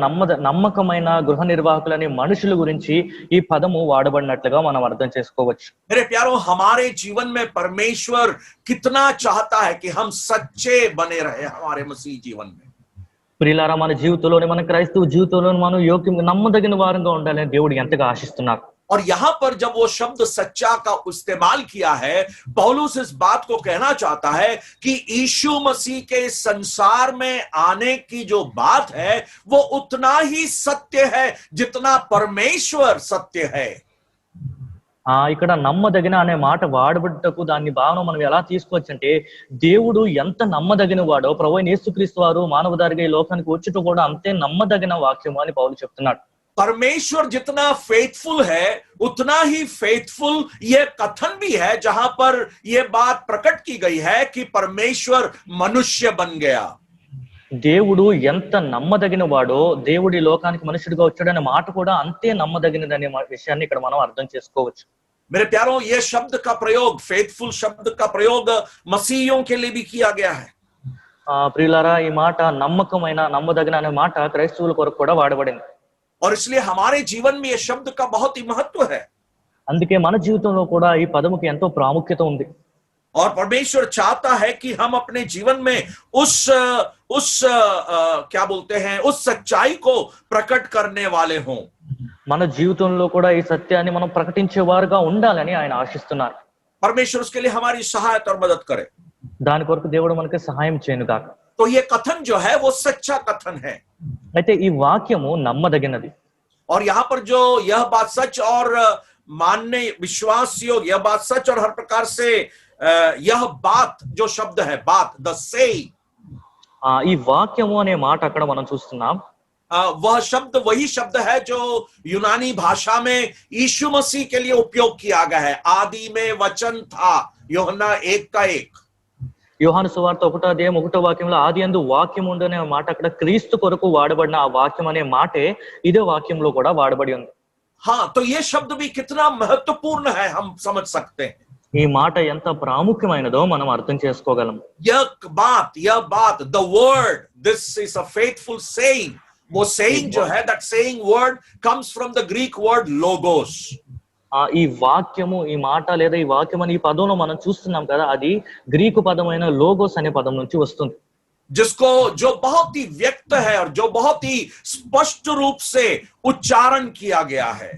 నమ్మకమైన గృహ నిర్వాహకులని మనుషుల గురించి ఈ పదము వాడబడినట్లుగా మనం అర్థం చేసుకోవచ్చు. मेरे प्यारो, हमारे जीवन में परमेश्वर कितना चाहता है कि हम सच्चे बने रहे हमारे मसीह जीवन में. ప్రియులారా, మన జీవితంలోని మన క్రైస్తవ జీవితంలో మనం నమ్మదగిన వారంగా ఉండాలని దేవుడు ఎంతగా ఆశిస్తున్నారు. और यहाँ पर जब वो शब्द सच्चा का इस्तेमाल किया है, पौलुस इस बात को कहना चाहता है कि यीशु मसीह के संसार में आने की जो बात है वो उतना ही सत्य है जितना परमेश्वर सत्य है. ఇక్కడ నమ్మదగిన అనే మాట వాడబడ్డకు దాన్ని భావన మనం ఎలా తీసుకోవచ్చు అంటే, దేవుడు ఎంత నమ్మదగిన వాడో ప్రభువైన యేసుక్రీస్తు వారు మానవదారిగా ఈ లోకానికి వచ్చుట కూడా అంతే నమ్మదగిన వాక్యము అని పౌలు చెప్తున్నాడు. परमेश्वर जितना फेथफुल है उतना ही फेथफुल ये कथन भी है जहां पर ये बात प्रकट की गई है कि परमेश्वर मनुष्य बन गया. దేవుడు ఎంత నమ్మదగిన వాడో దేవుడి లోకానికి మనుషుడిగా వచ్చాడనే మాట కూడా అంతే నమ్మదగినదనే విషయాన్ని ఇక్కడ మనం అర్థం చేసుకోవచ్చు. मेरे प्यारों, ये शब्द का प्रयोग, फेथफुल शब्द का प्रयोग मसीहियों के लिए भी किया गया है. ప్రియులారా, ఈ మాట నమ్మదగిన అనే మాట క్రైస్తవుల కొరకు కూడా వాడబడింది. और इसलिए हमारे जीवन में ये शब्द का बहुत ही महत्व है. అందుకే మన జీవితంలో కూడా ఈ పదముకి ఎంతో ప్రాముఖ్యత ఉంది. और परमेश्वर चाहता है कि हम अपने जीवन में उस क्या बोलते हैं, उस सच्चाई को प्रकट करने वाले हों. మన జీవితంలో కూడా ఈ సత్యాన్ని మనం ప్రకటించే వారుగా ఉండాలని ఆయన ఆశిస్తున్నారు. परमेश्वर उसके लिए हमारी सहायता और मदद करे. దాని కొరకు దేవుడు మనకి సహాయం చేయను గాక. तो ये कथन जो है वो सच्चा कथन है. అయితే ఈ వాక్యము నమ్మదగినది. और यहाँ पर जो यह बात सच और मानने विश्वास योग, यह बात सच और हर प्रकार से यह बात जो शब्द है, बात, द सेइंग, ఈ వాక్యము అనే మాట అక్కడ మనం చూస్తున్నాం. वह शब्द वही शब्द है जो यूनानी भाषा में यीशु मसीह के लिए उपयोग किया गया है. आदि में वचन था, यूहन्ना 1:1. యోహాను సువార్త 1:1 ఆది యందు వాక్యం ఉండనే మాట అక్కడ క్రీస్తు కొరకు వాడబడిన ఆ వాక్యం అనే మాటే ఇదే వాక్యంలో కూడా వాడబడి ఉంది. हाँ, तो ये शब्द भी कितना महत्वपूर्ण है हम समझ सकते हैं. ఈ మాట ఎంత ప్రాముఖ్యమైనదో మనం అర్థం చేసుకోగలం. यह बात, the word, this is a faithful saying. वो saying जो है, that saying word comes from the Greek word logos. ఈ వాక్యము, ఈ మాట లేదా ఈ వాక్యం అని ఈ పదంలో మనం చూస్తున్నాం కదా, అది గ్రీకు పదమైన లోగోస్ అనే పదం నుంచి వస్తుంది. जिसको जो बहुत ही व्यक्त है और जो बहुत ही स्पष्ट रूप से उच्चारण किया गया है.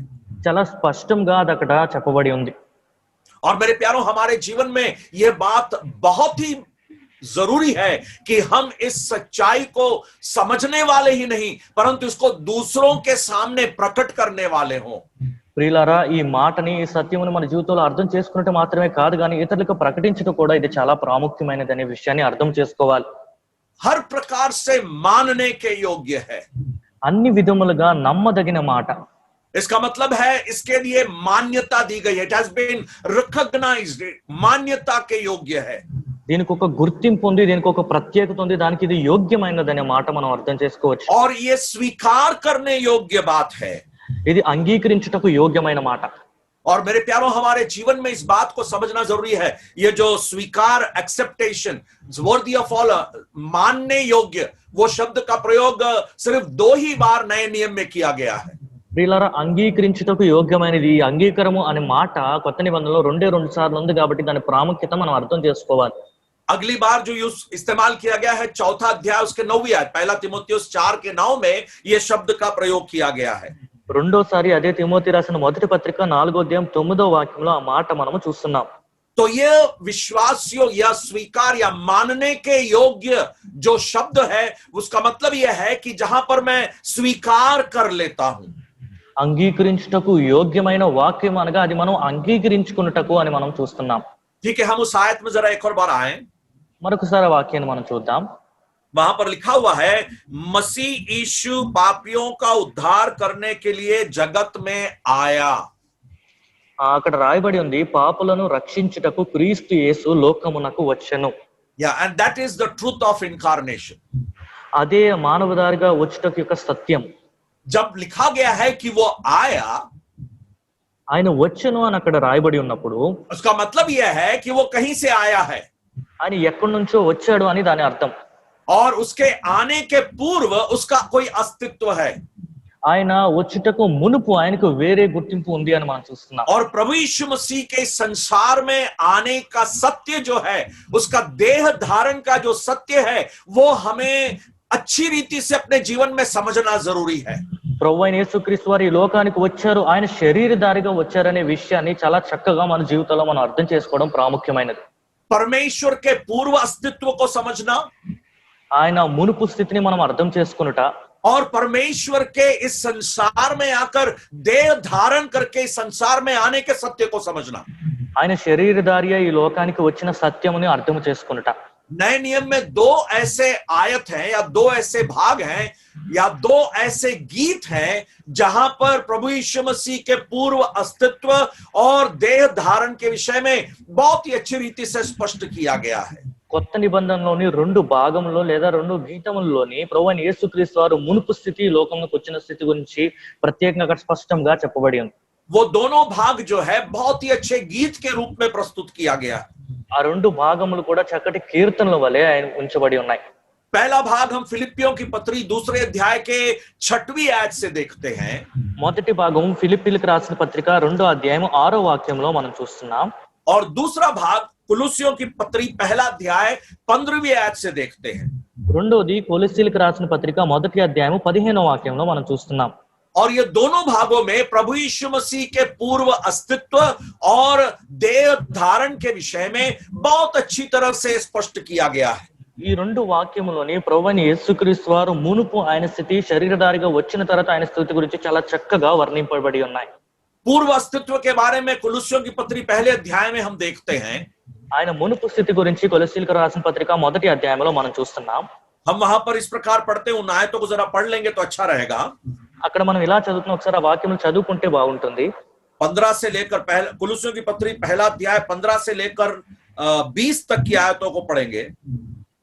చాలా స్పష్టంగా అది అక్కడ చెప్పబడి ఉంది. और मेरे प्यारों, हमारे जीवन में यह बात बहुत ही जरूरी है कि हम इस सच्चाई को समझने वाले ही नहीं परंतु इसको दूसरों के सामने प्रकट करने वाले हों. ప్రియులారా, ఈ మాటని, ఈ సత్యమును మన జీవితంలో అర్థం చేసుకున్నట్టు మాత్రమే కాదు కానీ ఇతరులకు ప్రకటించడం కూడా ఇది చాలా ప్రాముఖ్యమైనది అనే విషయాన్ని అర్థం చేసుకోవాలి. हर प्रकार से मानने के योग्य है. అన్ని విధములుగా నమ్మదగిన మాట. इसका मतलब है इसके लिए मान्यता दी गई है. इट हैज बीन रिकॉग्नाइज्ड, मान्यता के योग्य है. దీనికి ఒక గుర్తింపు ఉంది, దీనికి ఒక ప్రత్యేకత ఉంది, దానికి ఇది యోగ్యమైనదనే మాట మనం అర్థం చేసుకోవచ్చు. और ये स्वीकार करने योग्य बात है. ఇది అంగీకరించుటకు యోగ్యమైన మాట. और मेरे प्यारों, हमारे जीवन में इस बात को समझना जरूरी है. ये जो स्वीकार, एक्सेप्टेशन, वर्दी ऑफ ऑल, मानने योग्य, वो शब्द का प्रयोग सिर्फ 2 ही बार नए नियम में किया गया है. ప్రియులారా, అంగీకరించుటకు యోగ్యమైనది, ఈ అంగీకారము అనే మాట కొత్త నిబంధనలో 2 సార్లు ఉంది కాబట్టి దాని ప్రాముఖ్యత మనం అర్థం చేసుకోవాలి. अगली बार जो इस्तेमाल किया गया है 4th अध्याय उसके 9वीं आयत, 1 तीमुथियुस 4:9 में ये शब्द का प्रयोग किया गया है. రెండోసారి అదే తిమోతి రాసిన మొదటి పత్రిక 4వ అధ్యాయం 9వ వాక్యంలో ఆ మాట మనము చూస్తున్నాం. तो ये विश्वास योग्य या स्वीकार या मानने के योग्य जो शब्द है उसका मतलब यह है कि जहां पर मैं स्वीकार कर लेता हूं. అంగీకరించుటకు యోగ్యమైన వాక్యం అనగా అది మనం అంగీకరించుకున్నటకు అని మనం చూస్తున్నాం. ठीक है, हम उस आयत में जरा एक और बार आए. మరొకసారి వాక్యాన్ని మనం చూద్దాం. वहां पर लिखा हुआ है, मसीह यीशु पापियों का उद्धार करने के लिए जगत में आया. అక్కడ రాయబడి ఉంది, పాపులను రక్షించుటకు క్రీస్తు యేసు లోకమునకు వచ్చెను. Yeah, and that is the truth of incarnation. అదే మానవదారిగా వచ్చుటకు యొక్క సత్యం. जब लिखा गया है कि वो आया, ఆయన వచ్చెను అని అక్కడ రాయబడి ఉన్నప్పుడు उसका मतलब यह है कि वो कहीं से आया है ఆయన ఎక్కడి నుంచో వచ్చాడు అని దాని అర్థం. और उसके आने के पूर्व उसका कोई अस्तित्व है. ఆయన వచ్చుటకు మునుపు ఆయనకు వేరే గుర్తింపు ఉంది అని మనం చూస్తున్నాం. और प्रभु यीशु मसीह के संसार में आने का सत्य जो है, उसका देह धारण का जो सत्य है, वो हमें अच्छी रीति से अपने जीवन में समझना जरूरी है. ప్రభువైన యేసుక్రీస్తు వారు ఈ లోకానికి వచ్చారు, ఆయన శరీరధారిగా వచ్చారనే విషయాన్ని చాలా చక్కగా మన జీవితంలో మనం అర్థం చేసుకోవడం ప్రాముఖ్యమైనది. परमेश्वर के पूर्व अस्तित्व को समझना, ఆయన మునుపు స్థితిని మనం అర్థం చేసుకునుట, और परमेश्वर के इस संसार में आकर देह धारण करके इस संसार में आने के सत्य को समझना. ఆయన శరీరధారి ఈ లోకానికి వచ్చిన సత్యముని అర్థం చేసుకునుట. नए नियम में दो ऐसे आयत हैं या दो ऐसे भाग हैं या दो ऐसे गीत हैं जहां पर प्रभु यीशु मसीह के पूर्व अस्तित्व और देह धारण के विषय में बहुत ही अच्छी रीति से स्पष्ट किया गया है. కొత్త నిబంధనలోని 2 భాగంలో లేదా 2 గీతములలోని ప్రభువైన యేసుక్రీస్తు వారు మునుపు స్థితి, లోకంలోకి వచ్చిన స్థితి గురించి ప్రత్యేకంగా స్పష్టంగా చెప్పబడి ఉంది. वो दोनों भाग जो है बहुत ही अच्छे गीत के रूप में प्रस्तुत किया गया है. ఆ 2 భాగములు కూడా చక్కటి కీర్తనల వలె ఆయన ఉంచబడి ఉన్నాయి. पहला भाग हम फिलिपियों की पत्री 2 अध्याय के 6वीं आयत से देखते हैं. మొదటి భాగం ఫిలిప్పీలకు రాసిన పత్రిక 2వ అధ్యాయం 6వ వాక్యంలో మనం చూస్తున్నాం. और दूसरा भाग कुलुसियों की पत्री 1 अध्याय 15वीं आयत से देखते हैं. రెండోది కొలస్సీలకు రాసిన పత్రిక 1వ అధ్యాయం 15వ వాక్యంలో మనం చూస్తున్నాం. और ये दोनों भागों में प्रभु यीशु मसीह के पूर्व अस्तित्व और देह धारण के विषय में बहुत अच्छी तरह से स्पष्ट किया गया है. ఈ 2 వాక్యములోని ప్రభువైన యేసుక్రీస్తు వారు మునుపు ఆయన స్థితి, శరీరధారిగా వచ్చిన తర్వాత ఆయన స్థితి గురించి చాలా చక్కగా వర్ణింపబడి ఉన్నాయి. पूर्व अस्तित्व के बारे में कुलुसियों की पत्री 1 अध्याय में हम देखते हैं. ఆయన మునుపు స్థితి గురించి కొలస్సీలకు రాసిన పత్రిక 1వ అధ్యాయంలో మనం చూస్తున్నాం. हम वहां पर इस प्रकार पढ़ते हैं, उन आयतों को जरा पढ़ लेंगे तो अच्छा रहेगा. అక్కడ మనం ఇలా చదువుతున్నాం, ఒకసారి ఆ వాక్యములు చదువుకుంటే బాగుంటుంది. 15 से लेकर कुलुसियों की पत्री 1 अध्याय 15 से लेकर 20 तक की आयतों को पढ़ेंगे.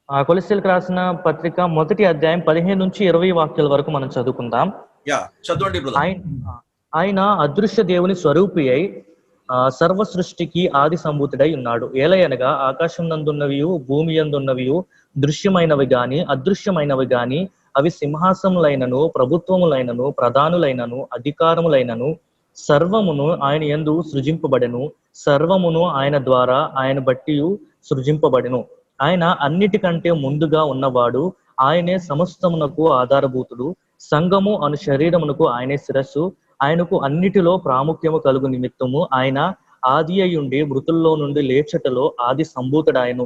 ఆ కొలస్సీలకు రాసిన పత్రిక 1వ అధ్యాయం 15 నుంచి 20 వాక్యాల వరకు మనం చదువుకుందాం. या చదవండి బ్రదర్. ఆయన అదృశ్య దేవుని స్వరూపి అయి సర్వ సృష్టికి ఆది సంభూతుడై ఉన్నాడు. ఏలయనగా ఆకాశం నందున్నవియు భూమి యందున్నవియు దృశ్యమైనవి గాని అదృశ్యమైనవి గాని అవి సింహాసములైనను ప్రభుత్వములైనను ప్రధానులైనను అధికారములైనను సర్వమును ఆయన యందు సృజింపబడెను. సర్వమును ఆయన ద్వారా ఆయన బట్టి సృజింపబడెను. ఆయన అన్నిటికంటే ముందుగా ఉన్నవాడు. ఆయనే సమస్తమునకు ఆధారభూతుడు. సంఘము అను శరీరమునకు ఆయనే శిరస్సు. ఆయనకు అన్నిటిలో ప్రాముఖ్యము కలుగు నిమిత్తము ఆయన ఆది అయ్యుండి మృతుల్లో నుండి లేచటలో ఆది సంభూతుడాయను.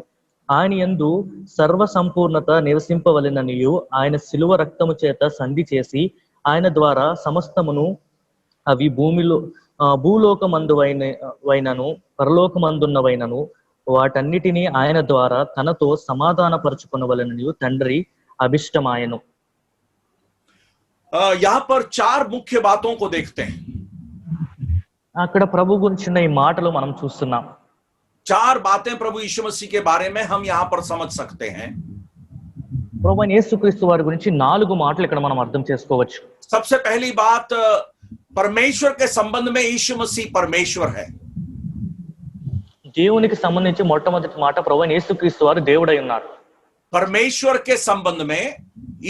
ఆయన యందు సర్వ సంపూర్ణత నివసింపవలెననియు ఆయన శిలువ రక్తము చేత సంధి చేసి ఆయన ద్వారా సమస్తమును, అవి భూలోకమందువైనను పరలోకమందున్నవైనను వాటన్నిటినీ ఆయన ద్వారా తనతో సమాధాన పరుచుకొనవలెననియు తండ్రి అభిష్టమాయను. यहाँ पर 4 मुख्य बातों को देखते हैं. అక్కడ ప్రభు గురించిన ఈ మాటలు మనం చూస్తున్నాం. 4 बातें प्रभु यीशु मसीह के बारे में हम यहाँ पर समझ सकते हैं. ప్రభువైన యేసుక్రీస్తు వారి గురించి 4 మాటలు ఇక్కడ మనం అర్థం చేసుకోవచ్చు. सबसे पहली बात, परमेश्वर के संबंध में यीशु मसीह परमेश्वर है. దేవునికి సంబంధించి మొట్టమొదటి మాట, ప్రభువైన యేసుక్రీస్తు వారు దేవుడై ఉన్నారు. परमेश्वर के संबंध में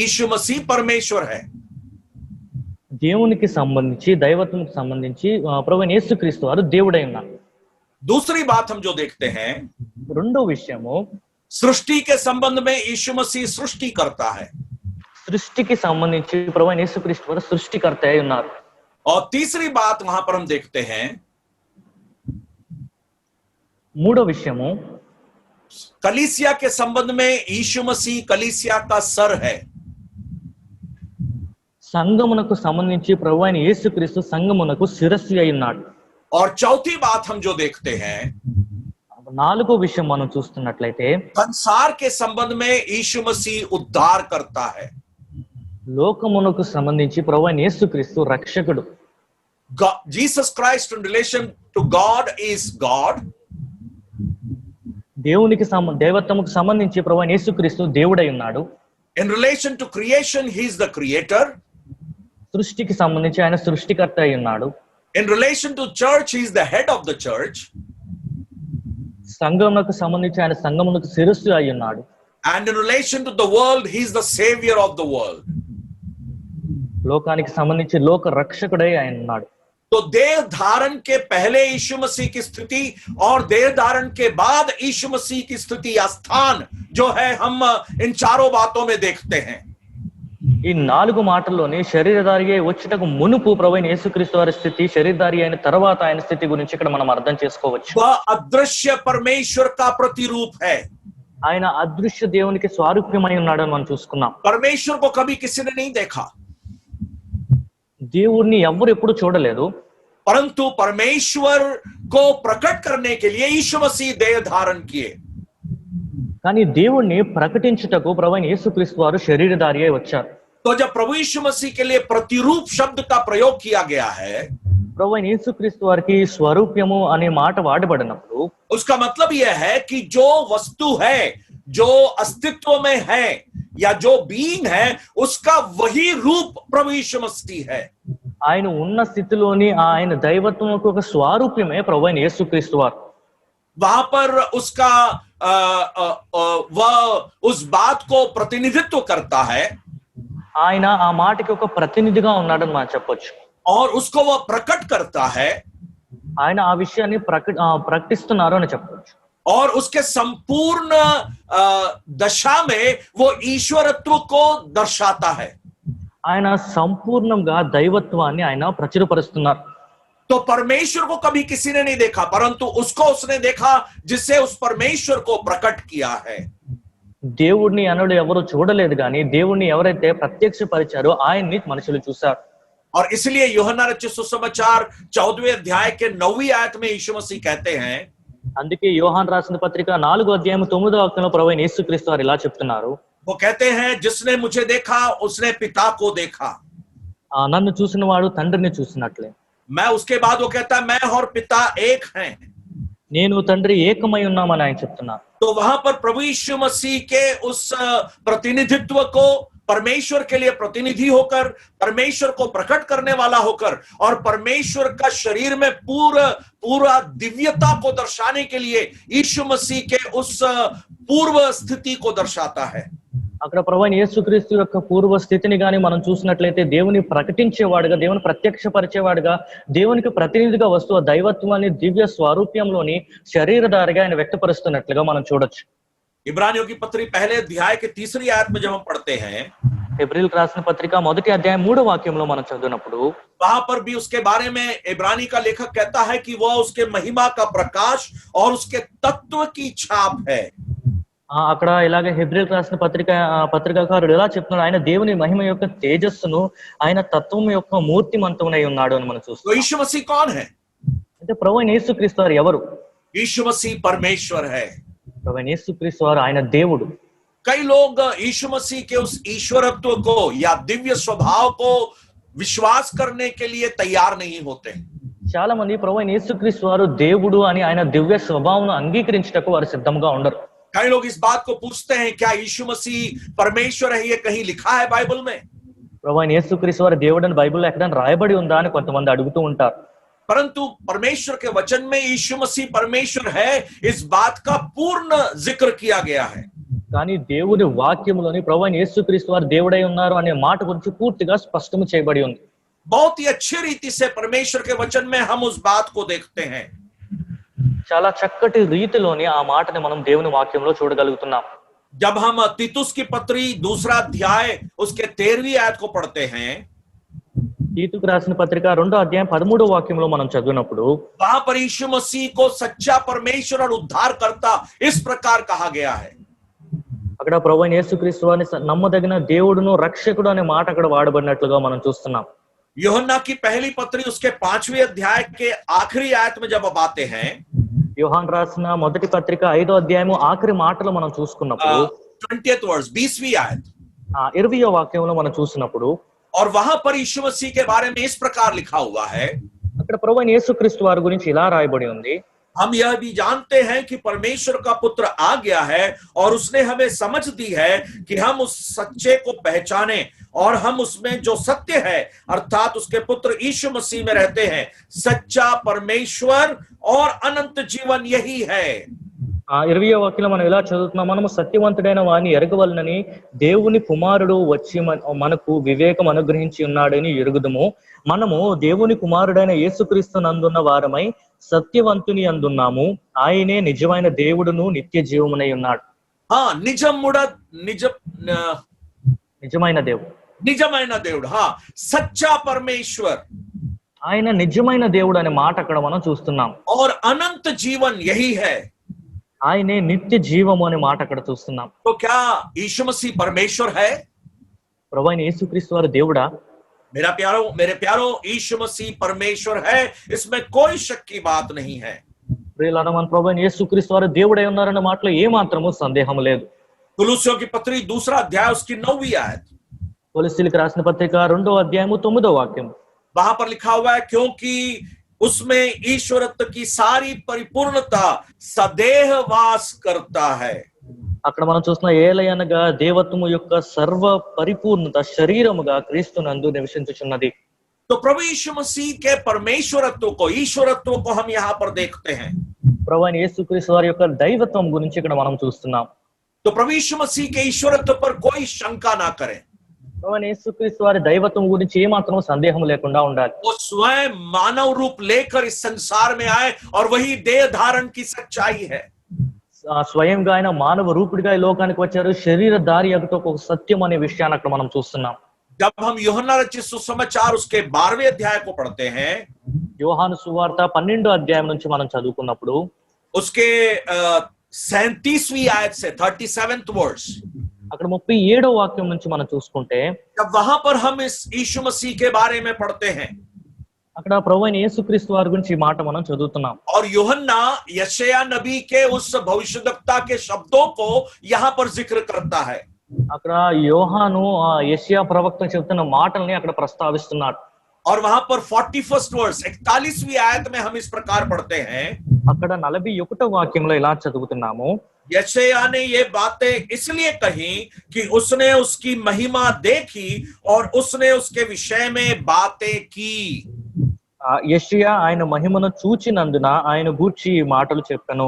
यीशु मसीह परमेश्वर है. దేవునికి సంబంధించి, దైవత్వానికి సంబంధించి ప్రభువైన యేసుక్రీస్తు వారు దేవుడై ఉన్నారు. दूसरी बात हम जो देखते हैं, రెండో విషయము, सृष्टि के संबंध में यीशु मसीह सृष्टि करता है. సృష్టికి సంబంధించి ప్రభువైన యేసుక్రీస్తు వారు సృష్టికర్త అయి ఉన్నారు. और तीसरी बात वहां पर हम देखते हैं, మూడో విషయము, कलीसिया के संबंध में यीशु मसीह कलीसिया का सर है. సంఘమునకు సంబంధించి ప్రభువైన యేసుక్రీస్తు సంఘమునకు శిరస్సు అయి ఉన్నాడు. और चौथी बात हम जो देखते हैं, నాలుగో విషయం మనం చూస్తున్నట్లయితే, संसार के संबंध में यीशु मसीह उद्धार करता है. లోకమునకు సంబంధించి ప్రభువైన యేసుక్రీస్తు రక్షకుడు. Jesus Christ in relation to God is God. దేవునికి దైవత్వముకు సంబంధించి ప్రభువైన యేసుక్రీస్తు దేవుడై ఉన్నాడు. In relation to creation, he is the creator. సృష్టికి సంబంధించి ఆయన సృష్టికర్త అయి ఉన్నాడు. In relation to church, he is the head of the church. సంఘమునకు సంబంధించి ఆయన సంఘమునకు శిరస్సు అయి ఉన్నాడు. And in relation to the world, he is the savior of the world. లోకానికి సంబంధించి లోక రక్షకుడై ఆయన ఉన్నాడు. तो देह धारण के पहले यीशु मसीह की स्थिति और देह धारण के बाद यीशु मसीह की स्थिति या स्थान जो है, हम इन चारों बातों में देखते हैं. ఈ 4 మాటల్లోని శరీరధారి అయి వచ్చుటకు మునుపు ప్రభువైన యేసుక్రీస్తు వారి స్థితి, శరీరధారి అయిన తర్వాత ఆయన స్థితి గురించి ఇక్కడ మనం అర్థం చేసుకోవచ్చు. वह अदृश्य परमेश्वर का प्रतिरूप है. ఆయన అదృశ్య దేవునికి స్వారూప్యమై ఉన్నాడని మనం చూసుకున్నాం. परमेश्वर को कभी किसी ने नहीं देखा, దేవుణ్ణి ఎవరు ఎప్పుడు చూడలేదు. परंतु परमेश्वर को प्रकट करने के लिए यीशु मसीह देह धारण किए. కానీ దేవుణ్ణి ప్రకటించుటకు ప్రభువైన యేసుక్రీస్తు వారు శరీరధారి అయి వచ్చారు. तो जब प्रभु यीशु मसीह के लिए प्रतिरूप शब्द का प्रयोग किया गया है, ప్రభువైన యేసుక్రీస్తు వారికి స్వరూప్యము అనే మాట వాడబడినప్పుడు उसका मतलब यह है कि जो वस्तु है, जो अस्तित्व में है या जो बीइंग है, उसका वही रूप प्रभु यीशु मसीह है. ఆయన ఉన్న స్థితిలోని ఆయన దైవత్వముకు ఒక స్వారూప్యమే ప్రభువైన యేసుక్రీస్తు వారు. वहां पर उसका वह उस बात को प्रतिनिधित्व करता है ఆయన ఆ మాటకి ఒక ప్రతినిధిగా ఉన్నాడని మనం చెప్పొచ్చు. और उसको वह प्रकट करता है ఆయన ఆ విషయాన్ని ప్రకటిస్తున్నారు అని చెప్పొచ్చు. और उसके संपूर्ण दशा में वो ईश्वरत्व को दर्शाता है. ఆయన సంపూర్ణంగా దైవత్వాన్ని ఆయన ప్రచురపరుస్తున్నారు. तो परमेश्वर को कभी किसी ने नहीं देखा, परंतु उसको उसने देखा जिससे उस परमेश्वर को प्रकट किया है. దేవుడిని అనడు ఎవరు చూడలేదు, కానీ దేవుణ్ణి ఎవరైతే ప్రత్యక్షపరిచారో ఆయన్ని మనుషులు చూశారు. और इसलिए यूहन्ना रचित सुसमाचार 14वें अध्याय के 9वीं आयत में यीशु मसीह कहते हैं, అందుకే యోహాను రాసిన పత్రిక 4వ అధ్యాయం 9వ వాక్యంలో ప్రభువైన యేసుక్రీస్తు వారు ఇలా చెప్తున్నారు. वो कहते हैं, जिसने मुझे देखा उसने पिता को देखा. నన్ను చూసిన వాడు తండ్రిని చూసినట్లే. मैं उसके बाद वो कहता है, मैं और पिता एक हैं. నేను తండ్రి ఏకమై ఉన్నామని ఆయన చెప్తున్నారు. तो वहां पर प्रभु यीशु मसीह के उस प्रतिनिधित्व को परमेश्वर के लिए प्रतिनिधि होकर, परमेश्वर को प्रकट करने वाला होकर और परमेश्वर का शरीर में पूरा दिव्यता को दर्शाने के लिए यीशु मसीह के उस पूर्व स्थिति को दर्शाता है. అక్కడ ప్రభువైన యేసుక్రీస్తు యొక్క పూర్వ స్థితిని గాని మనం చూసినట్లయితే దేవుని ప్రకటించేవాడుగా, దేవుని ప్రత్యక్షపరిచేవాడుగా, దేవునికి ప్రతినిధిగా వస్తూ దైవత్వాన్ని దివ్య స్వరూప్యంలోని శరీరధారిగా ఆయన వ్యక్తపరుస్తున్నట్లుగా మనం చూడొచ్చు. इब्रानियों की पत्री पहले अध्याय के 3री आयत में जब हम पढ़ते हैं, హెబ్రీయులకు రాసిన పత్రిక 1వ అధ్యాయం 3వ వాక్యంలో మనం చదివినప్పుడు वहां पर भी उसके बारे में इब्रानी का लेखक कहता है कि वह उसके महिमा का प्रकाश और उसके तत्व की छाप है. అక్కడ ఇలాగే హెబ్రీయులకు రాసిన పత్రికాకారుడు ఎలా చెప్తున్నాడు, ఆయన దేవుని మహిమ యొక్క తేజస్సును, ఆయన తత్వం యొక్క మూర్తిమంతమునై ఉన్నాడు అని మనం तो చూస్తాం. यीशु मसीह कौन है? అయితే ప్రభువైన యేసుక్రీస్తు వారు ఎవరు? यीशु मसीह परमेश्वर है. ప్రభువైన యేసుక్రీస్తు వారు ఆయన దేవుడు. कई लोग यीशु मसीह के उस ईश्वरत्व को या दिव्य स्वभाव को विश्वास करने के लिए तैयार नहीं होते. చాలా మంది ప్రభువైన యేసుక్రీస్తు వారు దేవుడు అని ఆయన దివ్య స్వభావం అంగీకరించటకు వారు సిద్ధంగా ఉండరు. कई लोग इस बात को पूछते हैं, क्या यीशु मसीह परमेश्वर है? ये कहीं लिखा है बाइबल में? ప్రభువైన యేసుక్రీస్తు వారు దేవుడు అని బైబిల్లో ఎక్కడైనా రాయబడి ఉందా అని కొంతమంది అడుగుతూ ఉంటారు. परंतु परमेश्वर के वचन में यीशु मसीह परमेश्वर है, इस बात का पूर्ण जिक्र किया गया है. కానీ దేవుని వాక్యములోని ప్రభువైన యేసుక్రీస్తు వారు దేవుడై ఉన్నారు అనే మాట గురించి పూర్తిగా స్పష్టం చేయబడి ఉంది. बहुत ही अच्छी रीति से परमेश्वर के वचन में हम उस बात को देखते हैं. చాలా చక్కటి రీతిలోని ఆ మాటని మనం దేవుని వాక్యంలో చూడగలుగుతున్నాం. जब हम तीतुस की पत्री 2रा अध्याय उसके 13वीं आयत को पढ़ते हैं, తీతుకు రాసిన పత్రిక 2వ అధ్యాయం 13వ వాక్యంలో మనం చదివినప్పుడు वहां पर यीशु मसीह को सच्चा परमेश्वर और उद्धारकर्ता इस प्रकार कहा गया है. అక్కడ ప్రభువైన యేసుక్రీస్తు వారిని నమ్మదగిన దేవుడును రక్షకుడు అనే మాట అక్కడ వాడబడినట్లుగా మనం చూస్తున్నాం. यूहन्ना की पहली पत्री उसके 5वें अध्याय के आखिरी आयत में जब आप आते हैं, యోహాను రాసిన మొదటి పత్రిక 5వ అధ్యాయము ఆఖరి మాటలు మనం చూసుకున్నప్పుడు 20th verse 20वीं आयत, 20వ వాక్యంలో మనం చూసినప్పుడు और वहां पर यीशु मसीह के बारे में इस प्रकार लिखा हुआ है, అక్కడ ప్రభువైన యేసుక్రీస్తు వారి గురించి ఇలా రాయబడి ఉంది, हम यह भी जानते हैं कि परमेश्वर का पुत्र आ गया है और उसने हमें समझ दी है कि हम उस सच्चे को पहचाने और हम उसमें जो सत्य है अर्थात उसके पुत्र यीशु मसीह में रहते हैं। सच्चा परमेश्वर और अनंत जीवन यही है। 20వ వాక్యంలో మనం ఇలా చదువుతున్నాం, మనము సత్యవంతుడైన వాని ఎరగవలనని దేవుని కుమారుడు వచ్చి మనకు వివేకం అనుగ్రహించి ఉన్నాడని ఎరుగుదుము. మనము దేవుని కుమారుడైన యేసుక్రీస్తు నందున్న వారమై సత్యవంతుని అందున్నాము. ఆయనే నిజమైన దేవుడును నిత్య జీవమునై ఉన్నాడు. నిజమైన దేవుడు, నిజమైన దేవుడు, సచ్చా పరమేశ్వర్, ఆయన నిజమైన దేవుడు అనే మాట అక్కడ మనం చూస్తున్నాం. और अनंत जीवन यही है, ఆయనే నిత్య జీవము అనే మాట అక్కడ చూస్తున్నాం. तो क्या यीशु मसीह परमेश्वर है? ప్రభువైన యేసుక్రీస్తు వారు దేవుడా? मेरे प्यारो यीशु मसीह परमेश्वर है, इसमें कोई शक की बात नहीं है। ప్రియులారా, మన ప్రభువైన యేసుక్రీస్తు వారు దేవుడై ఉన్నారన్న మాటలో ఏ మాత్రము సందేహం లేదు. कुलुस्सियों की पत्री 2 अध्याय उसकी 9वीं आयत, కొలస్సీలకు రాసిన పత్రిక 2వ అధ్యాయము 9వ వాక్యం, वहां पर लिखा हुआ है क्योंकि उसमें ईश्वरत्व की सारी परिपूर्णता सदेह वास करता है। అక్కడ మనం చూస్తున్న ఏలయనగా దేవత్వము యొక్క సర్వ పరిపూర్ణత శరీరముగా క్రీస్తునందు నివసించుచున్నది. तो प्रभु यीशु मसीह के परमेश्वरत्व को, ईश्वरत्व को हम यहाँ पर देखते हैं। ప్రభువైన యేసుక్రీస్తు వారి యొక్క దైవత్వం గురించి ఇక్కడ మనం చూస్తున్నాం. तो प्रभु यीशु मसीह के ईश्वरत्व पर कोई शंका ना करें। ప్రభువైన యేసుక్రీస్తు వారి దైవత్వం గురించి ఏ మాత్రం సందేహం లేకుండా ఉండాలి. वो स्वयं मानव रूप लेकर इस संसार में आए और वही देह धारण की सच्चाई है। స్వయంగా ఆయన మానవ రూపుడిగా ఈ లోకానికి వచ్చారు. శరీరధారి అగుట ఒక సత్యం అనే విషయాన్ని అక్కడ మనం చూస్తున్నాం. जब हम यूहन्ना रचित सुसमाचार उसके 12वें अध्याय को पढ़ते हैं, యోహాను సువార్త 12వ అధ్యాయం నుంచి మనం చదువుకున్నప్పుడు उसके 37वीं आयत से 37th वर्स, అక్కడ 37వ వాక్యం నుంచి మనం చూసుకుంటే जब वहां पर हम इस यीशु मसीह के बारे में पढ़ते हैं అక్కడ ప్రభువైన యేసుక్రీస్తు వారి గురించి ఈ మాట మనం చదువుతున్నాం. और यूहन्ना यशायाह नबी के उस भविष्यद्वक्ता के शब्दों को यहाँ पर जिक्र करता है। అక్కడ యోహాను యెషయా ప్రవక్త చెప్తున్న మాటల్ని అక్కడ ప్రస్తావిస్తున్నాడు. और वहां पर 41st वर्स 41वीं आयत में हम इस प्रकार पढ़ते हैं, అక్కడ 41వ వాక్యంలో ఇలా చదువుతున్నాము, यशायाह ने ये बातें इसलिए कही कि उसने उसकी महिमा देखी और उसने उसके विषय में बातें की। యెషయా ఆయన మహిమను చూచినందున ఆయన గూర్చి ఈ మాటలు చెప్పెను.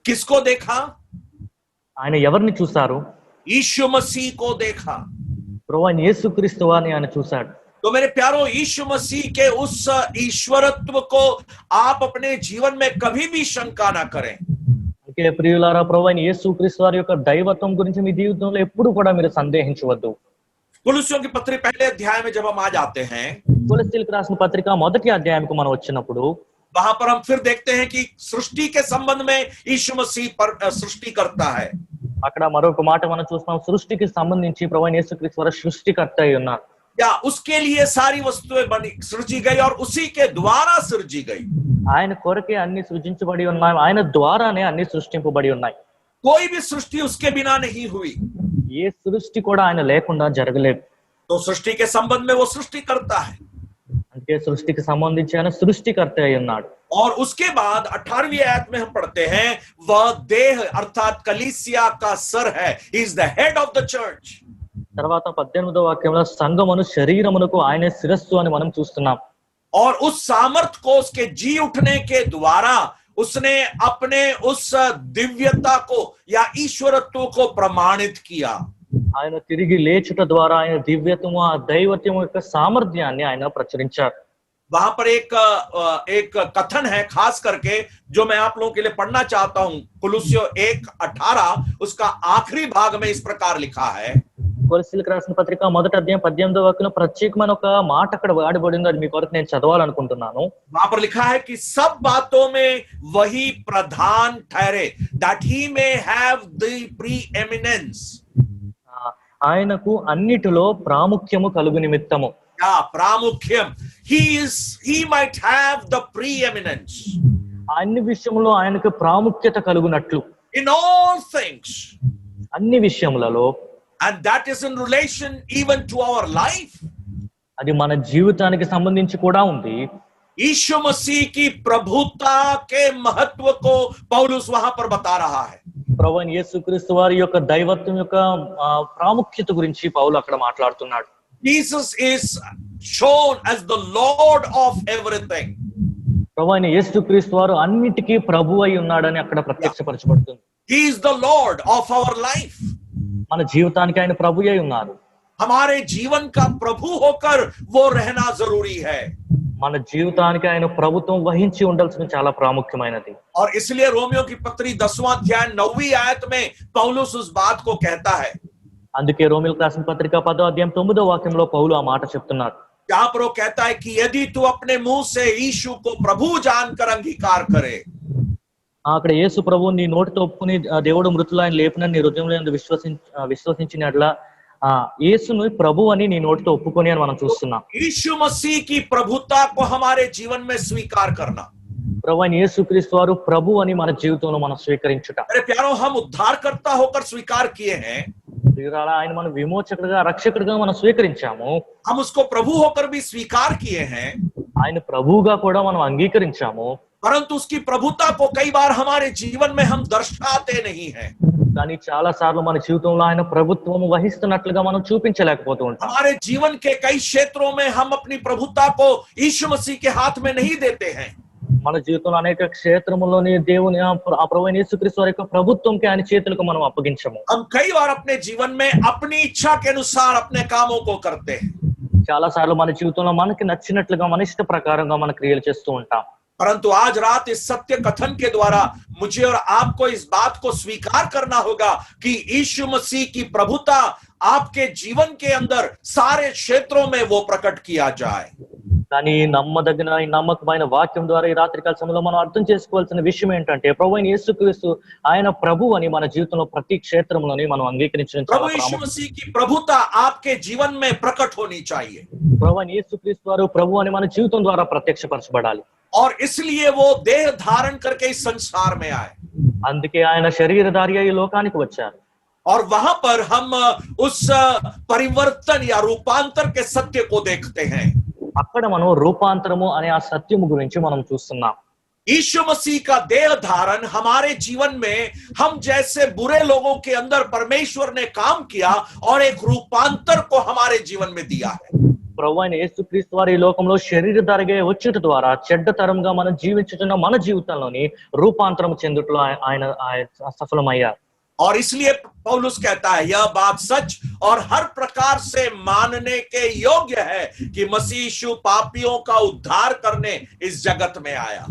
किसको देखा? ఆయన ఎవరిని చూశారు? यीशु मसीह को देखा। ప్రభువైన యేసుక్రీస్తు వారిని ఆయన చూశాడు. तो मेरे प्यारो, यीशु मसीह के उस ईश्वरत्व को आप अपने जीवन में कभी भी शंका ना करें। అందుకే ప్రియులారా, ప్రభువైన యేసుక్రీస్తు వారి యొక్క దైవత్వం గురించి మీ జీవితంలో ఎప్పుడు కూడా మీరు సందేహించవద్దు. कुलुस्सियों की पत्री पहले अध्याय में जब हम आ जाते हैं, కొలస్సీలకు రాసిన పత్రిక 1వ అధ్యాయానికి మనం వచ్చినప్పుడు वहां पर हम फिर देखते हैं कि सृष्टि के संबंध में यीशु मसीह पर सृष्टि करता है। అక్కడ మరొక మాట మనం చూస్తాం, సృష్టికి సంబంధించి ప్రభువైన యేసుక్రీస్తు వారు సృష్టికర్త అయి ఉన్నారు. या उसके लिए सारी वस्तुएं बनी सृजी गई और उसी के द्वारा सृजी गई। ఆయన కొరకే అన్ని సృజించబడి ఉన్నాయి, ఆయన ద్వారానే అన్ని సృష్టింపబడి ఉన్నాయి. कोई भी सृष्टि उसके बिना नहीं हुई। ఏ సృష్టి కూడా ఆయన లేకుండా జరగలేదు. तो सृष्टि के संबंध में वो सृष्टि करता है। అందుకే సృష్టికి సంబంధించి ఆయన సృష్టికర్త అయి ఉన్నాడు. और उसके बाद 18वीं आयत में हम पढ़ते हैं, वह देह अर्थात कलीसिया का सर है, he is the head of the church. తర్వాత 18వ వాక్యంలో సంఘమును శరీరమునకు ఆయనే శిరస్సు అని మనం చూస్తున్నాం. और उस सामर्थ को उसके जी उठने के द्वारा उसने अपने उस दिव्यता को या ईश्वरत्व को प्रमाणित किया। ఆయన తిరిగి లేచుట ద్వారా ఆయన దివ్యత్వము, ఆ దైవత్వం యొక్క సామర్థ్యాన్ని ఆయన ప్రచురించారు. वहां पर एक कथन है खास करके जो मैं आप लोगों के लिए पढ़ना चाहता हूं। कुलुस्सियों 1:18 उसका आखिरी भाग में इस प्रकार लिखा है, కొలస్సీలకు రాసిన పత్రిక 1వ అధ్యాయం 18వ వాక్యంలో ప్రత్యేకమైన ఒక మాట అక్కడ వాడబడింది. అది మీ కొరకు నేను చదవాలనుకుంటున్నాను. वहां पर लिखा है कि सब बातों में वही प्रधान ठहरे, that he may have the preeminence। ఆయనకు అన్నిటిలో ప్రాముఖ్యము కలుగు నిమిత్తము. या प्रामुख्यम, he might have the preeminence అన్ని విషయంలో ఆయనకు ప్రాముఖ్యత కలుగునట్లు, in all things, అన్ని విషయములలో. and that is in relation even to our life. అది మన జీవితానికి సంబంధించి కూడా ఉంది. यीशु मसीह की प्रभुता के महत्व को पौलुस वहां पर बता रहा है। ప్రభువైన యేసుక్రీస్తు వారి యొక్క దైవత్వం యొక్క ప్రాముఖ్యత గురించి పౌలు అక్కడ మాట్లాడుతున్నాడు. Jesus is shown as the Lord of everything. ప్రభువైన యేసుక్రీస్తు వారు అన్నిటికీ ప్రభువు అయి ఉన్నాడని అక్కడ ప్రత్యక్షపరచబడుతుంది. He is the Lord of our life. మన జీవితానికి ఆయన ప్రభు అయి ఉన్నారు. हमारे जीवन का प्रभु होकर वो रहना जरूरी है। మన జీవితానికి ఆయన ప్రభుత్వం వహించి ఉండాల్సిన చాలా ప్రాముఖ్యమైనది. और इसलिए रोमियो की पत्री 10वां अध्याय 9वीं आयत में पौलुस उस बात को कहता है। అందుకే రోమియోలకు రాసిన పత్రిక 10వ అధ్యాయం 9వ వాక్యంలో పౌలు ఆ మాట చెప్తున్నారు. जहां पर वो कहता है कि यदि तू अपने मुंह से यीशु को प्रभु जानकर अंगीकार करे, అక్కడ యేసు ప్రభువు నీ నోటితో ఒప్పుకుని దేవుడు మృతులు ఆయన లేపినని నీ హృదయంలో విశ్వసించినట్ల యేసును ప్రభు అని నీ నోటితో ఒప్పుకొని అని మనం చూస్తున్నాం. यीशु मसीह की प्रभुता को हमारे जीवन में स्वीकार करना। ప్రభు అయిన యేసుక్రీస్తు వారు ప్రభు అని మన జీవితంలో మనం స్వీకరించుట. अरे प्यारो, हम उद्धारकर्ता होकर स्वीकार किए हैं, ఆయన మన విమోచకుడిగా రక్షకుడిగా మనం స్వీకరించాము. हम उसको प्रभु होकर भी स्वीकार किए हैं, ఆయన ప్రభువుగా కూడా మనం అంగీకరించాము. परंतु उसकी प्रभुता को कई बार हमारे जीवन में हम दर्शाते नहीं हैं। కానీ చాలా సార్లు మన జీవితంలో ఆయన ప్రభుత్వం వహిస్తున్నట్లుగా మనం చూపించలేకపోతూ ఉంటాం. हमारे जीवन के कई क्षेत्रों में हम अपनी प्रभुता को यीशु मसीह के हाथ में नहीं देते हैं। మన జీవితంలో అనేక క్షేత్రములోని దేవుని ఆ ప్రభువైన యేసుక్రీస్తు వారి యొక్క ప్రభుత్వంకి ఆయన చేతులకు మనం అప్పగించము. हम कई बार अपने जीवन में अपनी इच्छा के अनुसार अपने कामों को करते हैं, చాలా సార్లు మన జీవితంలో మనకి నచ్చినట్లుగా మన ఇష్ట ప్రకారంగా మన క్రియలు చేస్తూ ఉంటాం. परंतु आज रात इस सत्य कथन के द्वारा मुझे और आपको इस बात को स्वीकार करना होगा कि यीशु मसीह की प्रभुता आपके जीवन के अंदर सारे क्षेत्रों में वो प्रकट किया जाए। కానీ నమ్మదగిన ఈ నమ్మకమైన వాక్యం ద్వారా ఈ రాత్రికాల సమయంలో మనం అర్థం చేసుకోవాల్సిన విషయం ఏంటంటే ప్రభువైన యేసుక్రీస్తు ఆయన ప్రభు అని మన జీవితంలో ప్రతి క్షేత్రంలోని మనం అంగీకరించడం చాలా प्रभु यीशु मसीह की प्रभुता आपके जीवन में प्रकट होनी चाहिए। ప్రభువైన యేసుక్రీస్తు వారు ప్రభు అని మన జీవితం ద్వారా ప్రత్యక్షపరచబడాలి. और इसलिए वो देह धारण करके इस संसार में आए, అందుకే ఆయన శరీరధారి అయి ఈ లోకానికి వచ్చారు. और वहां पर हम उस परिवर्तन या रूपांतर के सत्य को देखते हैं। అక్కడ మనం రూపాంతరము అనే ఆ సత్యము గురించి మనం చూస్తున్నాం. यीशु मसीह का देह धारण हमारे जीवन में हम जैसे बुरे लोगों के अंदर परमेश्वर ने काम किया और एक रूपांतर को हमारे जीवन में दिया है। ప్రభు అయిన యేసుక్రీస్తు వారి ఈ లోకంలో శరీరధారిగా వచ్చుట ద్వారా చెడ్డతరంగా మనం జీవించుతున్న మన జీవితంలోని రూపాంతరం చెందుటలో ఆయన సఫలమయ్యారు. और इसलिए पौलुस कहता है यह बात सच और हर प्रकार से मानने के योग्य है कि मसीह यीशु पापियों का उद्धार करने इस जगत में आया।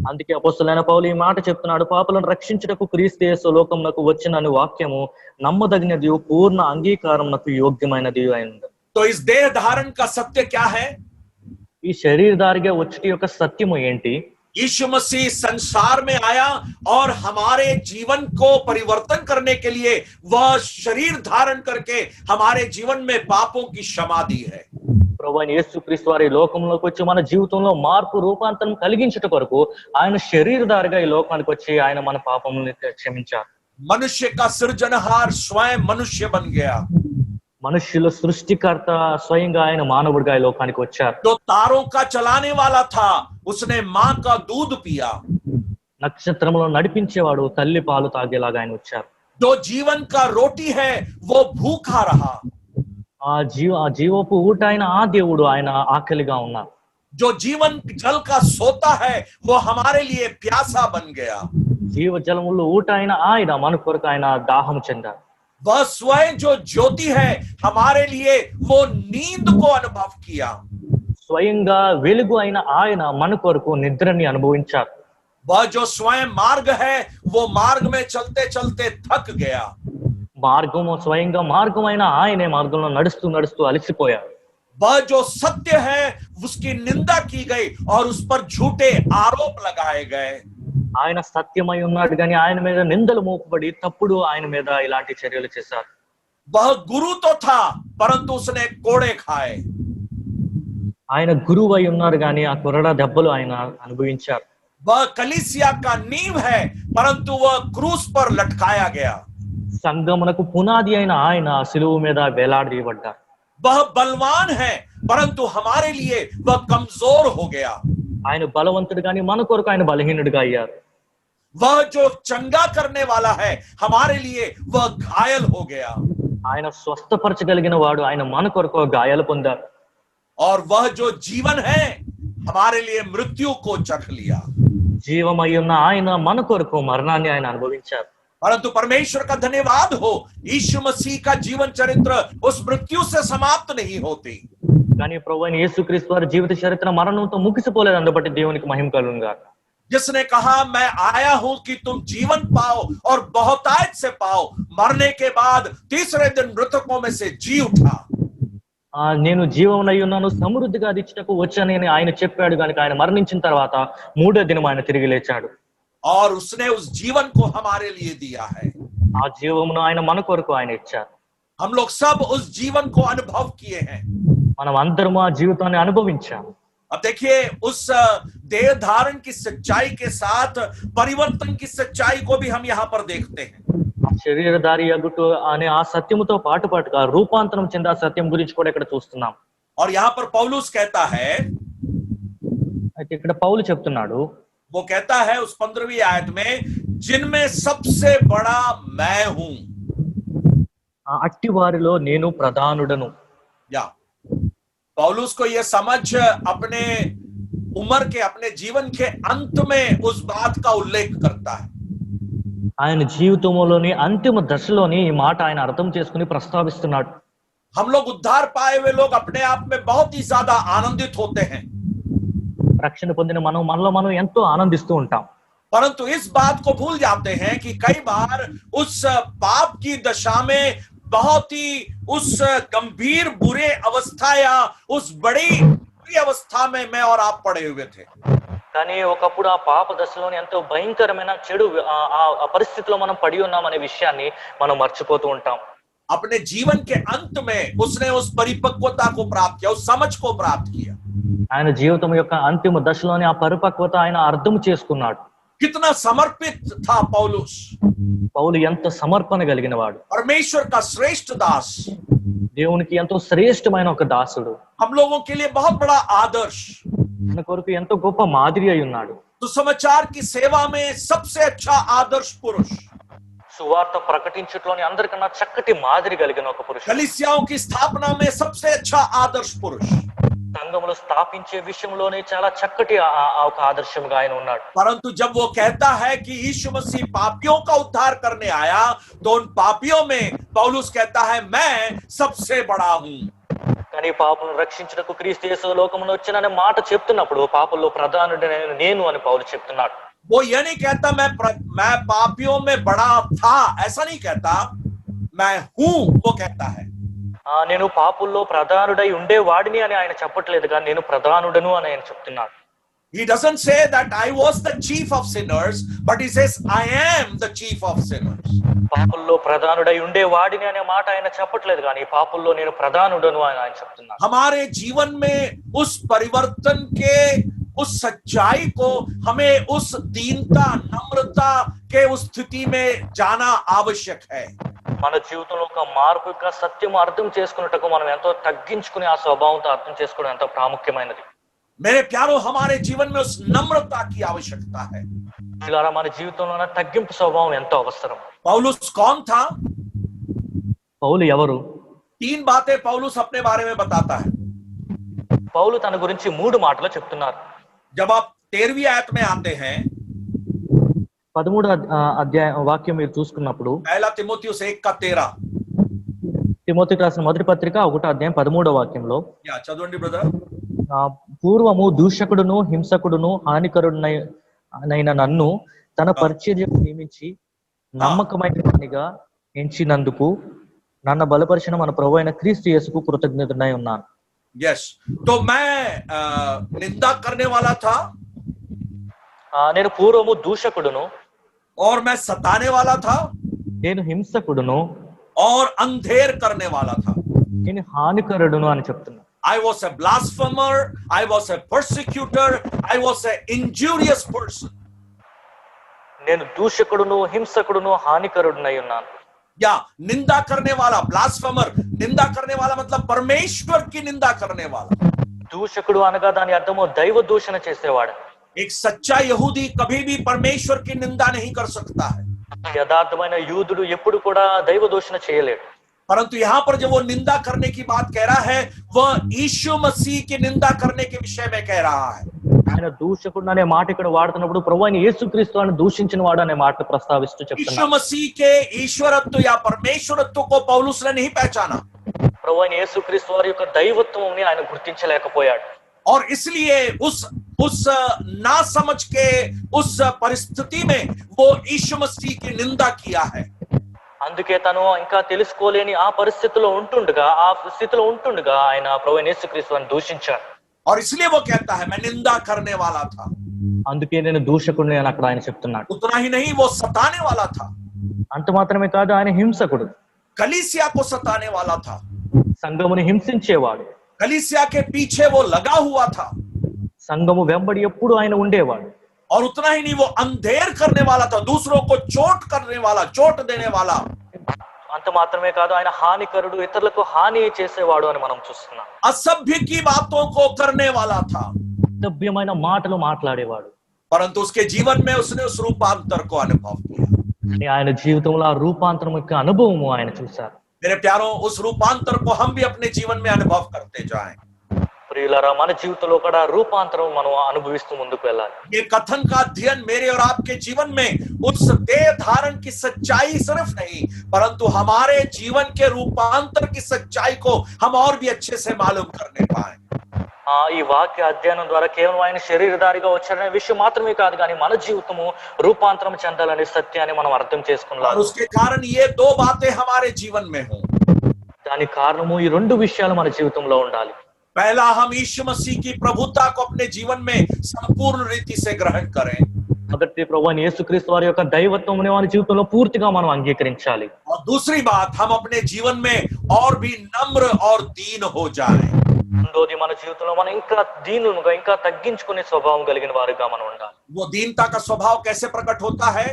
అందుకే అపోస్తలుడైన పౌలు ఈ మాట చెప్తున్నాడు, పాపులను రక్షించుటకు క్రీస్తు యేసు లోకమునకు వచ్చినని వాక్యము నమ్మదగినది పూర్ణ అంగీకారమునకు యోగ్యమైనది అయింది. तो इस देह धारण का सत्य क्या है? ఈ శరీరధారిగా వచ్చుట యొక్క సత్యము ఏంటి? यीशु मसीह संसार में आया और हमारे जीवन को परिवर्तन करने के लिए वह शरीर धारण करके हमारे जीवन में पापों की क्षमा दी है। ప్రభువైన యేసుక్రీస్తు వారి లోకంలోకి వచ్చి మన జీవితంలో మార్పు రూపాంతరం కలిగించుట కొరకు ఆయన శరీరధారిగా ఈ లోకానికి వచ్చి ఆయన మన పాపములను క్షమించారు. मनुष्य का सृजनहार स्वयं मनुष्य बन गया। మనుష్యుల సృష్టికర్త స్వయంగా ఆయన మానవుడిగా ఈ లోకానికి వచ్చారు. जो तारों का चलाने वाला था उसने माँ का दूध पिया। నక్షత్రములను నడిపించేవాడు తల్లి పాలు తాగేలాగా ఆయన వచ్చారు. जो जीवन का रोटी है वो भूखा रहा। ఆ జీవపు ఊట అయిన ఆ దేవుడు ఆయన ఆకలిగా ఉన్నారు. जो जीवन जल का सोता है वो हमारे लिए प्यासा बन गया। జీవ జలములు ఊట అయిన ఆయన మన కొరకు ఆయన దాహం చెందారు. वह स्वयं जो ज्योति है हमारे लिए वो नींद को अनुभव किया। స్వయంగా వెలుగు అయిన ఆయన మన కొరకు నిద్రని అనుభవించారు. वह जो स्वयं मार्ग है वो मार्ग में चलते चलते थक गया। మార్గము స్వయంగా మార్గమైన ఆయనే మార్గంలో నడుస్తూ నడుస్తూ అలసిపోయారు. वह जो सत्य है उसकी निंदा की गई और उस पर झूठे आरोप लगाए गए। ఆయన సత్యమై ఉన్నాడు కానీ ఆయన మీద నిందలు మోపబడి తప్పుడు ఆయన మీద ఇలాంటి చర్యలు చేశారు. वह गुरु तो था परंतु उसने कोड़े खाए। ఆయన గురువు అయి ఉన్నారు కానీ ఆ కొరడా దెబ్బలు ఆయన అనుభవించారు. वह कलीसिया का नींव है परंतु वह क्रूस पर लटकाया गया। సంఘమునకు పునాది అయిన ఆయన సిలువ మీద వేలాడదీయబడ్డారు. वह बलवान है परंतु हमारे लिए वह कमजोर हो गया। ఆయన బలవంతుడు కానీ మన కొరకు ఆయన బలహీనుడిగా అయ్యారు. वह जो चंगा करने वाला है हमारे लिए वह घायल हो गया. ఆయన స్వస్థపరచగలిగిన వాడు ఆయన మన కొరకు గాయాలు పొందారు. और वह जो जीवन है हमारे लिए मृत्यु को चख लिया. జీవమై ఉన్న ఆయన మన కొరకు మరణాన్ని ఆయన అనుభవించారు. परंतु परमेश्वर का धन्यवाद हो, यीशु मसीह का जीवन चरित्र उस मृत्यु से समाप्त नहीं होती. కానీ ప్రభువైన యేసుక్రీస్తు వారి జీవిత చరిత్ర మరణంతో ముగిసిపోలేదు. అందుబట్టి దేవునికి మహిమ కలుగును గాక. जिसने कहा मैं आया हूं कि तुम जीवन पाओ और बहुतायत से पाओ, मरने के बाद तीसरे दिन मृतकों में से जी उठा. నేను జీవమునై ఉన్నాను సమృద్ధిగా ఇచ్చుటకు వచ్చానని ఆయన చెప్పాడు. కనుక ఆయన మరణించిన తర్వాత మూడో దినం ఆయన తిరిగి లేచాడు. और उसने उस जीवन को हमारे लिए दिया है. ఆ జీవమును ఆయన మన కొరకు ఆయన ఇచ్చారు. हम लोग सब उस जीवन को अनुभव किए हैं. మనం అందరము ఆ జీవితాన్ని అనుభవించాము. अब देखिए उस देह धारण की सच्चाई के साथ परिवर्तन की सच्चाई को भी हम यहाँ पर देखते हैं. శరీరధారి అగుటు అనే ఆ సత్యముతో పాటుగా రూపాంతరం చెందే ఆ సత్యం గురించి కూడా ఇక్కడ చూస్తున్నాం. और यहाँ पर पौलुस कहता है, అయితే ఇక్కడ పౌలు చెప్తున్నాడు, वो कहता है उस 15वीं आयत में, जिनमें सबसे बड़ा मैं हूं. అట్టి వారిలో నేను ప్రధానుడను. या पौलुस को यह समझ अपने उम्र के अपने जीवन के अंत में उस बात का उल्लेख करता है. ఆయన జీవితంలోని అంతిమ దశలోని ఈ మాట ఆయన అర్థం చేసుకుని ప్రస్తావిస్తున్నాడు. हम लोग उद्धार पाए हुए लोग अपने आप में बहुत ही ज्यादा आनंदित होते हैं. రక్షణ పొందిన మనలో మనం ఎంతో ఆనందిస్తూ ఉంటాం. परंतु इस बात को भूल जाते हैं कि कई बार उस पाप की दशा में बहुत ही उस गंभीर बुरे अवस्था या उस बड़ी बुरी अवस्था में मैं और आप पड़े हुए थे. కానీ ఒకప్పుడు ఆ పాప దశలోని ఎంతో భయంకరమైన చెడు ఆ పరిస్థితిలో మనం పడి ఉన్నామనే విషయాన్ని మనం మర్చిపోతూ ఉంటాం. अपने जीवन के अंत में उसने उस परिपक्वता को प्राप्त किया, उस समझ को प्राप्त किया. ఆయన జీవితం యొక్క అంతిమ దశలోని ఆ పరిపక్వత ఆయన అర్థం చేసుకున్నాడు. कितना समर्पित था पौलुस, పౌలు ఎంత సమర్పణ కలిగిన వాడు, परमेश्वर का श्रेष्ठ दास, దేవునికి ఎంతో శ్రేష్టమైన ఒక దాసుడు, हम लोगों के लिए बहुत बड़ा आदर्श, మన కొరకు ఎంతో గొప్ప మాదిరి అయి ఉన్నాడు. सुसमाचार की सेवा में सबसे अच्छा आदर्श पुरुष, సువార్త ప్రకటించట్లోని అందరికన్నా చక్కటి మాదిరి కలిగిన ఒక పురుషుడు, कलीसियाओं की स्थापना में सबसे अच्छा आदर्श पुरुष. సంఘములు స్థాపించే విషయంలోనే చాలా చక్కటి ఒక ఆదర్శంగా ఆయన ఉన్నాడు. परंतु जब वो कहता है कि यीशु मसीह पापियों का उद्धार करने आया, तो उन पापियों में पौलुस कहता है मैं सबसे बड़ा हूं. కానీ పాపులను రక్షించుటకు క్రీస్తు యేసు లోకమున వచ్చిననే మాట చెప్తున్నప్పుడు పాపుల్లో ప్రధానుడైన నేను అని పౌలు చెప్తున్నాడు. वो ये नहीं कहता मैं पापियों में बड़ा था, ऐसा नहीं कहता, मैं हूं वो कहता है. నేను పాపుల్లో ప్రధానుడై ఉండేవాడిని అని ఆయన చెప్పట్లేదు, కానీ నేను ప్రధానుడను అని ఆయన చెప్తున్నాడు. He doesn't say that I was the chief of sinners, but he says I am the chief of sinners. పాపుల్లో ప్రధానుడై ఉండేవాడిని అనే మాట ఆయన చెప్పట్లేదు, కానీ పాపుల్లో నేను ప్రధానుడను అని ఆయన చెప్తున్నాడు. हमारे जीवन में उस परिवर्तन के उस सच्चाई को हमें उस दीनता नम्रता के उस स्थिति में जाना आवश्यक है. మన జీవితంలో ఒక మార్పు యొక్క సత్యం అర్థం చేసుకున్నట్టుకు మనం ఎంతో తగ్గించుకుని ఆ స్వభావంతో అర్థం చేసుకోవడం ఎంతో ప్రాముఖ్యమైనది. मेरे प्यारों, हमारे जीवन में उस नम्रता की आवश्यकता है. ఇలా మన జీవితంలో తగ్గింపు స్వభావం ఎంతో అవసరం. पौलुस कौन था? పౌలు ఎవరు? 3 बातें पौलुस अपने बारे में बताता है. పౌలు తన గురించి 3 మాటలు చెప్తున్నారు. जब आप 13वीं आयत में आते हैं, 13వ అధ్యాయం వాక్యం మీరు చూసుకున్నప్పుడు, पहला तीमुथियुस 1:13. తిమోతికి రాసిన మొదటి పత్రిక 1వ అధ్యాయం 13వ వాక్యంలో, या చదవండి బ్రదర్. పూర్వము దూషకుడును హింసకుడును హానికరుడైన నన్ను తన పరిచర్యకు నియమించి నమ్మకమైన వానిగా ఎంచినందుకు నన్ను బలపరిచిన మన ప్రభువైన అయిన క్రీస్తు యేసుకు కృతజ్ఞుడనై ఉన్నాను. यस, तो मैं निंदा करने वाला था, నేను పూర్వము దూషకుడును, और मैं सताने वाला था, నేను హింసకుడును, और अंधेर करने वाला था. నేను హానికరుడును అని చెప్తున్నా. I was a blasphemer, I was a persecutor, I was an injurious person. నేను దూషకుడును హింసకుడును హానికరుడునై ఉన్నాను. या निंदा करने वाला, ब्लास्फेमर, निंदा करने वाला मतलब परमेश्वर की निंदा करने वाला. దూషకుడు అనగా దాని అర్థము దైవ దూషణ చేసేవాడు. एक सच्चा यहूदी कभी भी परमेश्वर की निंदा नहीं कर सकता है, యథార్థమైన యూదుడు ఎప్పుడు కూడా దైవ దూషణ చేయలేడు. परंतु यहाँ पर जब वो निंदा करने की बात कह रहा है, वह यीशु मसीह की निंदा करने के विषय में कह रहा है. ఆయన దూషకుడు అనే మాట ఇక్కడ వాడుతున్నప్పుడు ప్రభువైన యేసుక్రీస్తు అని దూషించిన వాడు అనే మాట ప్రస్తావిస్తూ यीशु చెప్తున్నాడు. मसीह के ईश्वरत्व या परमेश्वरत्व को पौलुस ने नहीं पहचाना, ప్రభువైన యేసుక్రీస్తు వారి యొక్క దైవత్వంని ఆయన గుర్తించలేకపోయాడు. और इसलिए उस ना समझ के उस परिस्थिति में वो यीशु मसीह की निंदा किया है. అందుకే తను ఇంకా తెలుసుకోలేని ఆ పరిస్థితిలో ఉంటుండగా ఆ స్థితిలో ఉంటుండగా ఆయన ప్రభువైన యేసుక్రీస్తు వారిని దూషించాడు. और इसलिए वो कहता है मैं निंदा करने वाला था. అందుకే నేను దూషకుడిని అని అక్కడ ఆయన చెప్తున్నాడు. उतना ही नहीं, वो सताने वाला था, అంత మాత్రమే కాదు ఆయన హింసకుడు, कलीसिया को सताने वाला था, సంఘముని హింసించేవాడు, कलीसिया के पीछे वो लगा हुआ था, సంఘము వెంబడి ఎప్పుడు ఆయన ఉండేవాడు. और उतना ही नहीं, वो अंधेर करने वाला था, दूसरों को चोट करने वाला, चोट देने वाला. అంత మాత్రమే కాదు ఆయన హానికరుడు, ఇతరులకు హాని చేసేవాడు అని మనం చూస్తున్నాం. असभ्य की बातों को करने वाला था, సభ్యమైన మాటలు మాట్లాడేవాడు. परंतु उसके जीवन में उसने उस रूपांतर को अनुभव किया. కానీ ఆయన జీవితంలో ఆ రూపాంతరం యొక్క అనుభవము ఆయన చూశారు. मेरे प्यारों, उस रूपांतर को हम भी अपने जीवन में अनुभव करते जाएं. ప్రియులారా, మన జీవితంలో కూడా రూపాంతరం మనం అనుభవిస్తూ ముందుకు వెళ్ళాలి. ये कथन का अध्ययन मेरे और आपके जीवन में उस देह धारण की सच्चाई सिर्फ नहीं, परंतु हमारे जीवन के रूपांतर की सच्चाई को हम और भी अच्छे से मालूम करने पाए. ఈ వాక్య అధ్యయనం ద్వారా కేవలం ఆయన శరీరధారిగా వచ్చాడనే విషయం మాత్రమే కాదు, కానీ మన జీవితము రూపాంతరం చెందాలనే సత్యాన్ని మనం అర్థం और చేసుకున్నాం. उसके कारण ये दो बातें हमारे जीवन में हों. దానికి కారణము ఈ రెండు విషయాలు మన జీవితంలో ఉండాలి. पहला, हम यीशु मसीह की प्रभुता को अपने जीवन में संपूर्ण रीति से ग्रहण करें. మొదటి ప్రభువైన యేసుక్రీస్తు వారి యొక్క దైవత్వముని మన జీవితంలో పూర్తిగా మనం అంగీకరించాలి. और दूसरी बात, हम अपने जीवन में और भी नम्र और दीन हो जाएं. రెండోది, మన జీవితంలో మనం ఇంకా దీనులుగా ఇంకా తగ్గించుకునే స్వభావం కలిగిన వారుగా మనం ఉండాలి. वो दीनता का स्वभाव कैसे प्रकट होता है?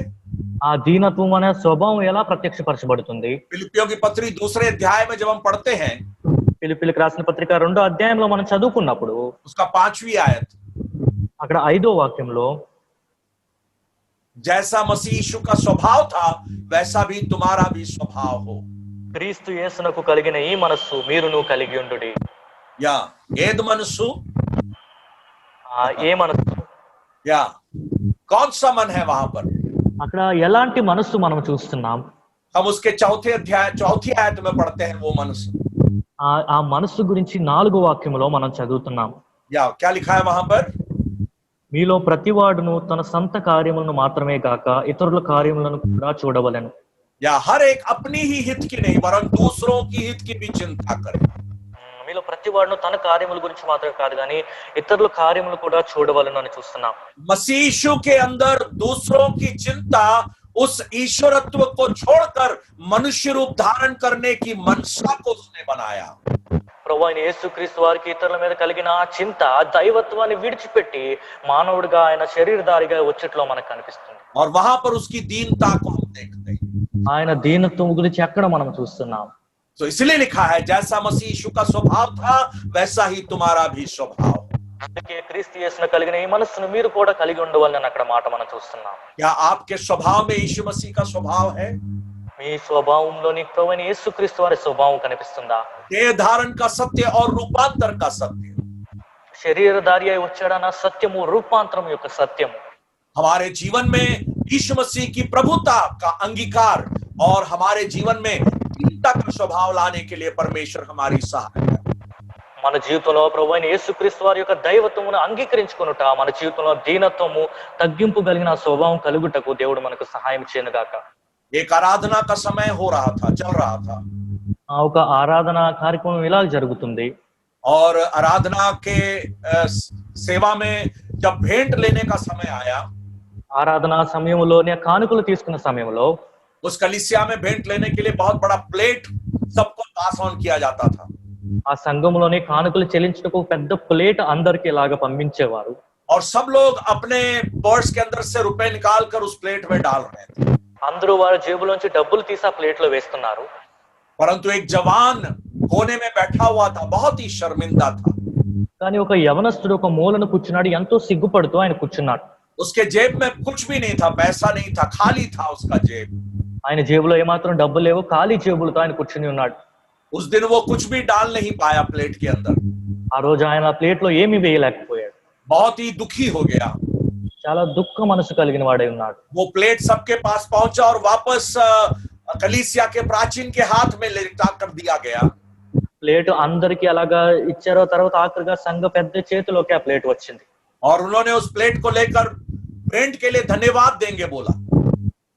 ఆ దీనత్వం అనే స్వభావం ఎలా ప్రత్యక్షపరచబడుతుంది? फिलिप्पियों की पत्री दूसरे अध्याय में जब हम पढ़ते हैं, ఫిలిప్పీయులకు రాసిన పత్రిక 2వ అధ్యాయంలో మనం చదువుకున్నప్పుడు उसका 5वीं आयत, అక్కడ 5వ వాక్యంలో जैसा मसीह यीशु का स्वभाव था वैसा भी तुम्हारा भी स्वभाव हो. క్రీస్తు యేసునకు కలిగిన ఈ మనస్సు మీరును కలిగి ఉండుడి. या एद मनसु, ఏ మనస్సు? या कौन सा मन है वहां पर? అక్కడ ఎలాంటి మనస్సు మనం చూస్తున్నాం? हम उसके चौथी आयत में पढ़ते हैं वो मनसु. ఆ మనస్సు గురించి 4వ వాక్యంలో మనం చదువుతున్నాం. या क्या लिखा है वहां पर? మీలో ప్రతివాడును తన సొంత కార్యములను మాత్రమే కాక ఇతరుల కార్యములను కూడా చూడవలెను. या हर एक अपनी ही हित की नहीं वरन दूसरों की हित की भी चिंता करे. మీలో ప్రతివాడును తన కార్యముల గురించి మాత్రమే కాదు కానీ ఇతరుల కార్యములు కూడా చూడవలెను అని చూస్తున్నాం. मसीह यीशु के अंदर दूसरों की चिंता उस ईश्वरत्व को छोड़कर मनुष्य रूप धारण करने की मनसा को उसने बनाया. ప్రభువైన యేసుక్రీస్తు వారికి ఇతరుల మీద కలిగిన చింత దైవత్వాన్ని విడిచిపెట్టి మానవుడిగా ఆయన శరీరధారిగా వచ్చేట్లో మనకు కనిపిస్తుంది. और वहां पर उसकी दीनता को हम देखते हैं. ఆయన దీనత్వం గురించి ఎక్కడ మనం చూస్తున్నాం? तो इसलिए लिखा है जैसा मसीह यीशु का स्वभाव था वैसा ही तुम्हारा भी स्वभाव. అందుకే క్రీస్తు యేసును కలిగిన ఈ మనస్సును మీరు కూడా కలిగి ఉండవాలని అక్కడ మాట మనం చూస్తున్నాం. क्या आपके स्वभाव में यीशु मसीह का स्वभाव है? మీ స్వభావంలోని ప్రభువైన యేసుక్రీస్తు వారి స్వభావం కనిపిస్తుందా? देह धारण का सत्य और रूपांतर का सत्य. శరీరధారి అయి వచ్చాడన్న సత్యము, రూపాంతరం యొక్క సత్యము हमारे जीवन में यीशु मसीह की प्रभुता का अंगीकार और हमारे जीवन में दीनता का स्वभाव लाने के लिए परमेश्वर हमारी सहायता है. మన జీవితంలో ప్రభువైన యేసుక్రీస్తు వారి యొక్క దైవత్వమును అంగీకరించుకొనుట, మన జీవితంలో దీనత్వము, తగ్గింపు కలిగిన స్వభావం కలుగుటకు దేవుడు మనకు సహాయం చేయనుగాక. एक आराधना का समय हो रहा था, चल रहा था, ఒక ఆరాధన కార్యక్రమం ఇలా జరుగుతుంది. और आराधना के सेवा में जब भेंट लेने का समय आया, ఆరాధన సమయంలోనే కానుకలు తీసుకున్న సమయంలో उस कलीसिया में भेंट लेने के लिए बहुत बड़ा प्लेट सबको पास ऑन किया जाता था. ఆ సంఘంలోనే కానుకలు చెల్లించుటకు పెద్ద ప్లేట్ అందరికి ఇలాగా పంపించేవారు. और सब लोग अपने पर्स के अंदर से रुपए निकाल कर उस प्लेट में डाल रहे थे. అందరూ వారి జేబులోంచి డబ్బులు తీసి ఆ ప్లేట్ లో వేస్తున్నారు. परंतु एक जवान कोने में बैठा हुआ था, बहुत ही शर्मिंदा था. కానీ ఒక యవనస్తుడు ఒక మూలను కూర్చున్నాడు, ఎంతో సిగ్గుపడుతూ ఆయన కూర్చున్నాడు. उसके जेब में कुछ भी नहीं था, पैसा नहीं था, खाली था उसका जेब. ఆయన జేబులో ఏమాత్రం డబ్బులు లేవు, ఖాళీ జేబులతో ఆయన కూర్చుని ఉన్నాడు. उस दिन वो कुछ भी डाल नहीं पाया प्लेट के अंदर. ఆ రోజు ఆయన ప్లేట్ లో ఏమీ వేయలేకపోయాడు. बहुत ही दुखी हो गया. చాలా దుఃఖ మనసు కలిగిన వాడై ఉన్నాడు. वो प्लेट सबके पास पहुंचा और वापस कलीसिया के प्राचीन के हाथ में लटका कर दिया गया. ప్లేట్ అందరికి అలాగా ఇచ్చారో, తర్వాత ఆఖరిగా సంఘ పెద్ద చేతిలోకి ఆ ప్లేట్ వచ్చింది. और उन्होंने उस प्लेट को लेकर पेंट के लिए धन्यवाद देंगे बोला.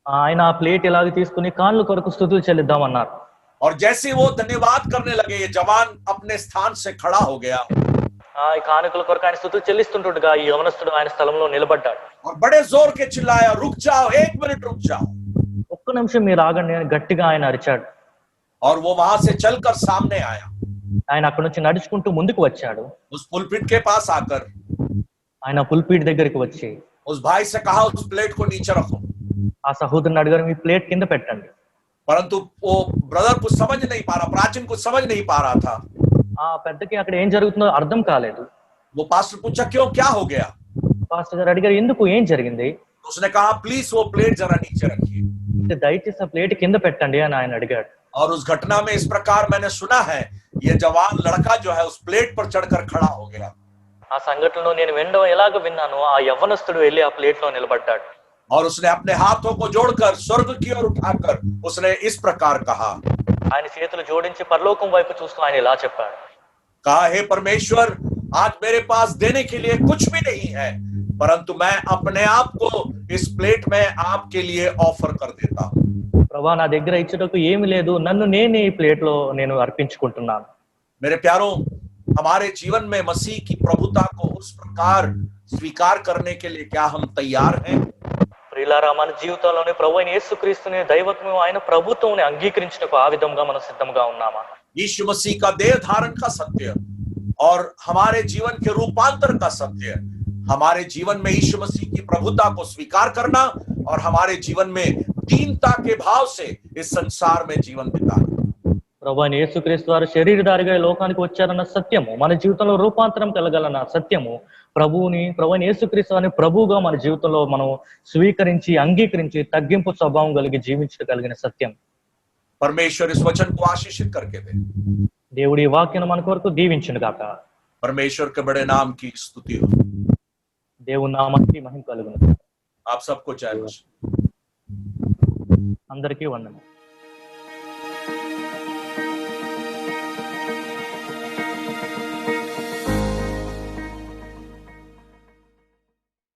ఆయన ఆ ప్లేట్ ఇలాగ తీసుకుని కాళ్ళ కొరకు స్తుతులు చెల్లిద్దామన్నారు. और जैसे वो धन्यवाद करने लगे, ये जवान अपने स्थान से खड़ा हो गया. ఈ కానుకల కొరకు ఆయన స్తుతులు చెల్లిస్తుండగా ఈ యవనస్తుడు ఆయన స్థలంలో నిలబడ్డాడు. और बड़े जोर के चिल्लाया, रुक जाओ, 1 मिनट रुक जाओ. ఒక్క నిమిషం మీరు ఆగండి అని గట్టిగా ఆయన అరిచాడు. और वो वहां से चलकर सामने आया. ఆయన అక్కడ నుంచి నడుచుకుంటూ ముందుకు వచ్చాడు. उस पुलपिट के पास आकर ఆయన పుల్పీట్ దగ్గరికి వచ్చి उस भाई से कहा, उस प्लेट को नीचे रखो. ఆ సహోదరుని అడిగారు, మీ ప్లేట్ కింద పెట్టండి. परंतु वो ब्रदर कुछ समझ नहीं पा रहा, प्राचीन कुछ समझ नहीं पा रहा था. ఆ పెద్దకి అక్కడ ఏం జరుగుతుందో అర్థం కాలేదు. वो पास्टर पूछा, क्यों, क्या हो गया? పాస్టర్ గారు అడిగారు, ఎందుకు, ఏం జరిగింది? उसने कहा, प्लीज वो प्लेट जरा नीचे रखिए. దయచేసి ఆ ప్లేట్ కింద పెట్టండి అని ఆయన అడిగాడు. और उस घटना में इस प्रकार मैंने सुना है, ये जवान लड़का जो है उस प्लेट पर चढ़कर खड़ा हो गया. ఆ సంఘటనలో నేను ఎలాగ విన్నాను, ఆ యవ్వనస్తుడు వెళ్ళి ఆ ప్లేట్ లో నిలబడ్డాడు. और उसने अपने हाथों को जोड़कर स्वर्ग की ओर उठाकर उसने इस प्रकार कहा. ఆయన చేతులు జోడించి పరలోకం వైపు చూస్తూ ఆయన ఇలా చెప్పాడు, कहा, हे परमेश्वर, आज मेरे पास देने के लिए कुछ भी नहीं है, परंतु मैं अपने आप को इस प्लेट में आपके लिए ऑफर कर देता हूं. ప్రభా, నా దగ్గర ఇచ్చుటకు ఏమీ లేదు, నన్ను నేనే ఈ ప్లేట్ లో నేను అర్పించుకుంటున్నాను. मेरे प्यारों, हमारे जीवन में मसीह की प्रभुता को उस प्रकार स्वीकार करने के लिए क्या हम तैयार हैं? ప్రియులారా, మన జీవితంలోని ప్రభు అయిన యేసుక్రీస్తుని దైవత్వం, ఆయన ప్రభుత్వం అంగీకరించుటకు ఆ విధంగా మనం సిద్ధంగా ఉన్నామా? यीशु मसीह का देह धारण का सत्य और हमारे जीवन के रूपांतर का सत्य, हमारे जीवन में यीशु मसीह की प्रभुता को स्वीकार करना और हमारे जीवन में दीनता के भाव से इस संसार में जीवन बिताना. ప్రభు అయిన యేసుక్రీస్తు వారు శరీరధారిగా ఈ లోకానికి వచ్చారన్న సత్యము, మన జీవితంలో రూపాంతరం కలగాలన్న సత్యము, ప్రభు అయిన యేసుక్రీస్తు వారిని ప్రభువుగా మన జీవితంలో మనం స్వీకరించి అంగీకరించి తగ్గింపు స్వభావం కలిగి జీవించగలిగిన సత్యం. परमेश्वर इस वचन को आशीषित करके दे. దేవుడి ఈ వాక్యం మన కొరకు దీవించును గాక. परमेश्वर के बड़े नाम की स्तुति हो. దేవుని నామానికి మహిమ కలుగును. आप सबको जय मसीह. అందరికీ వందనం.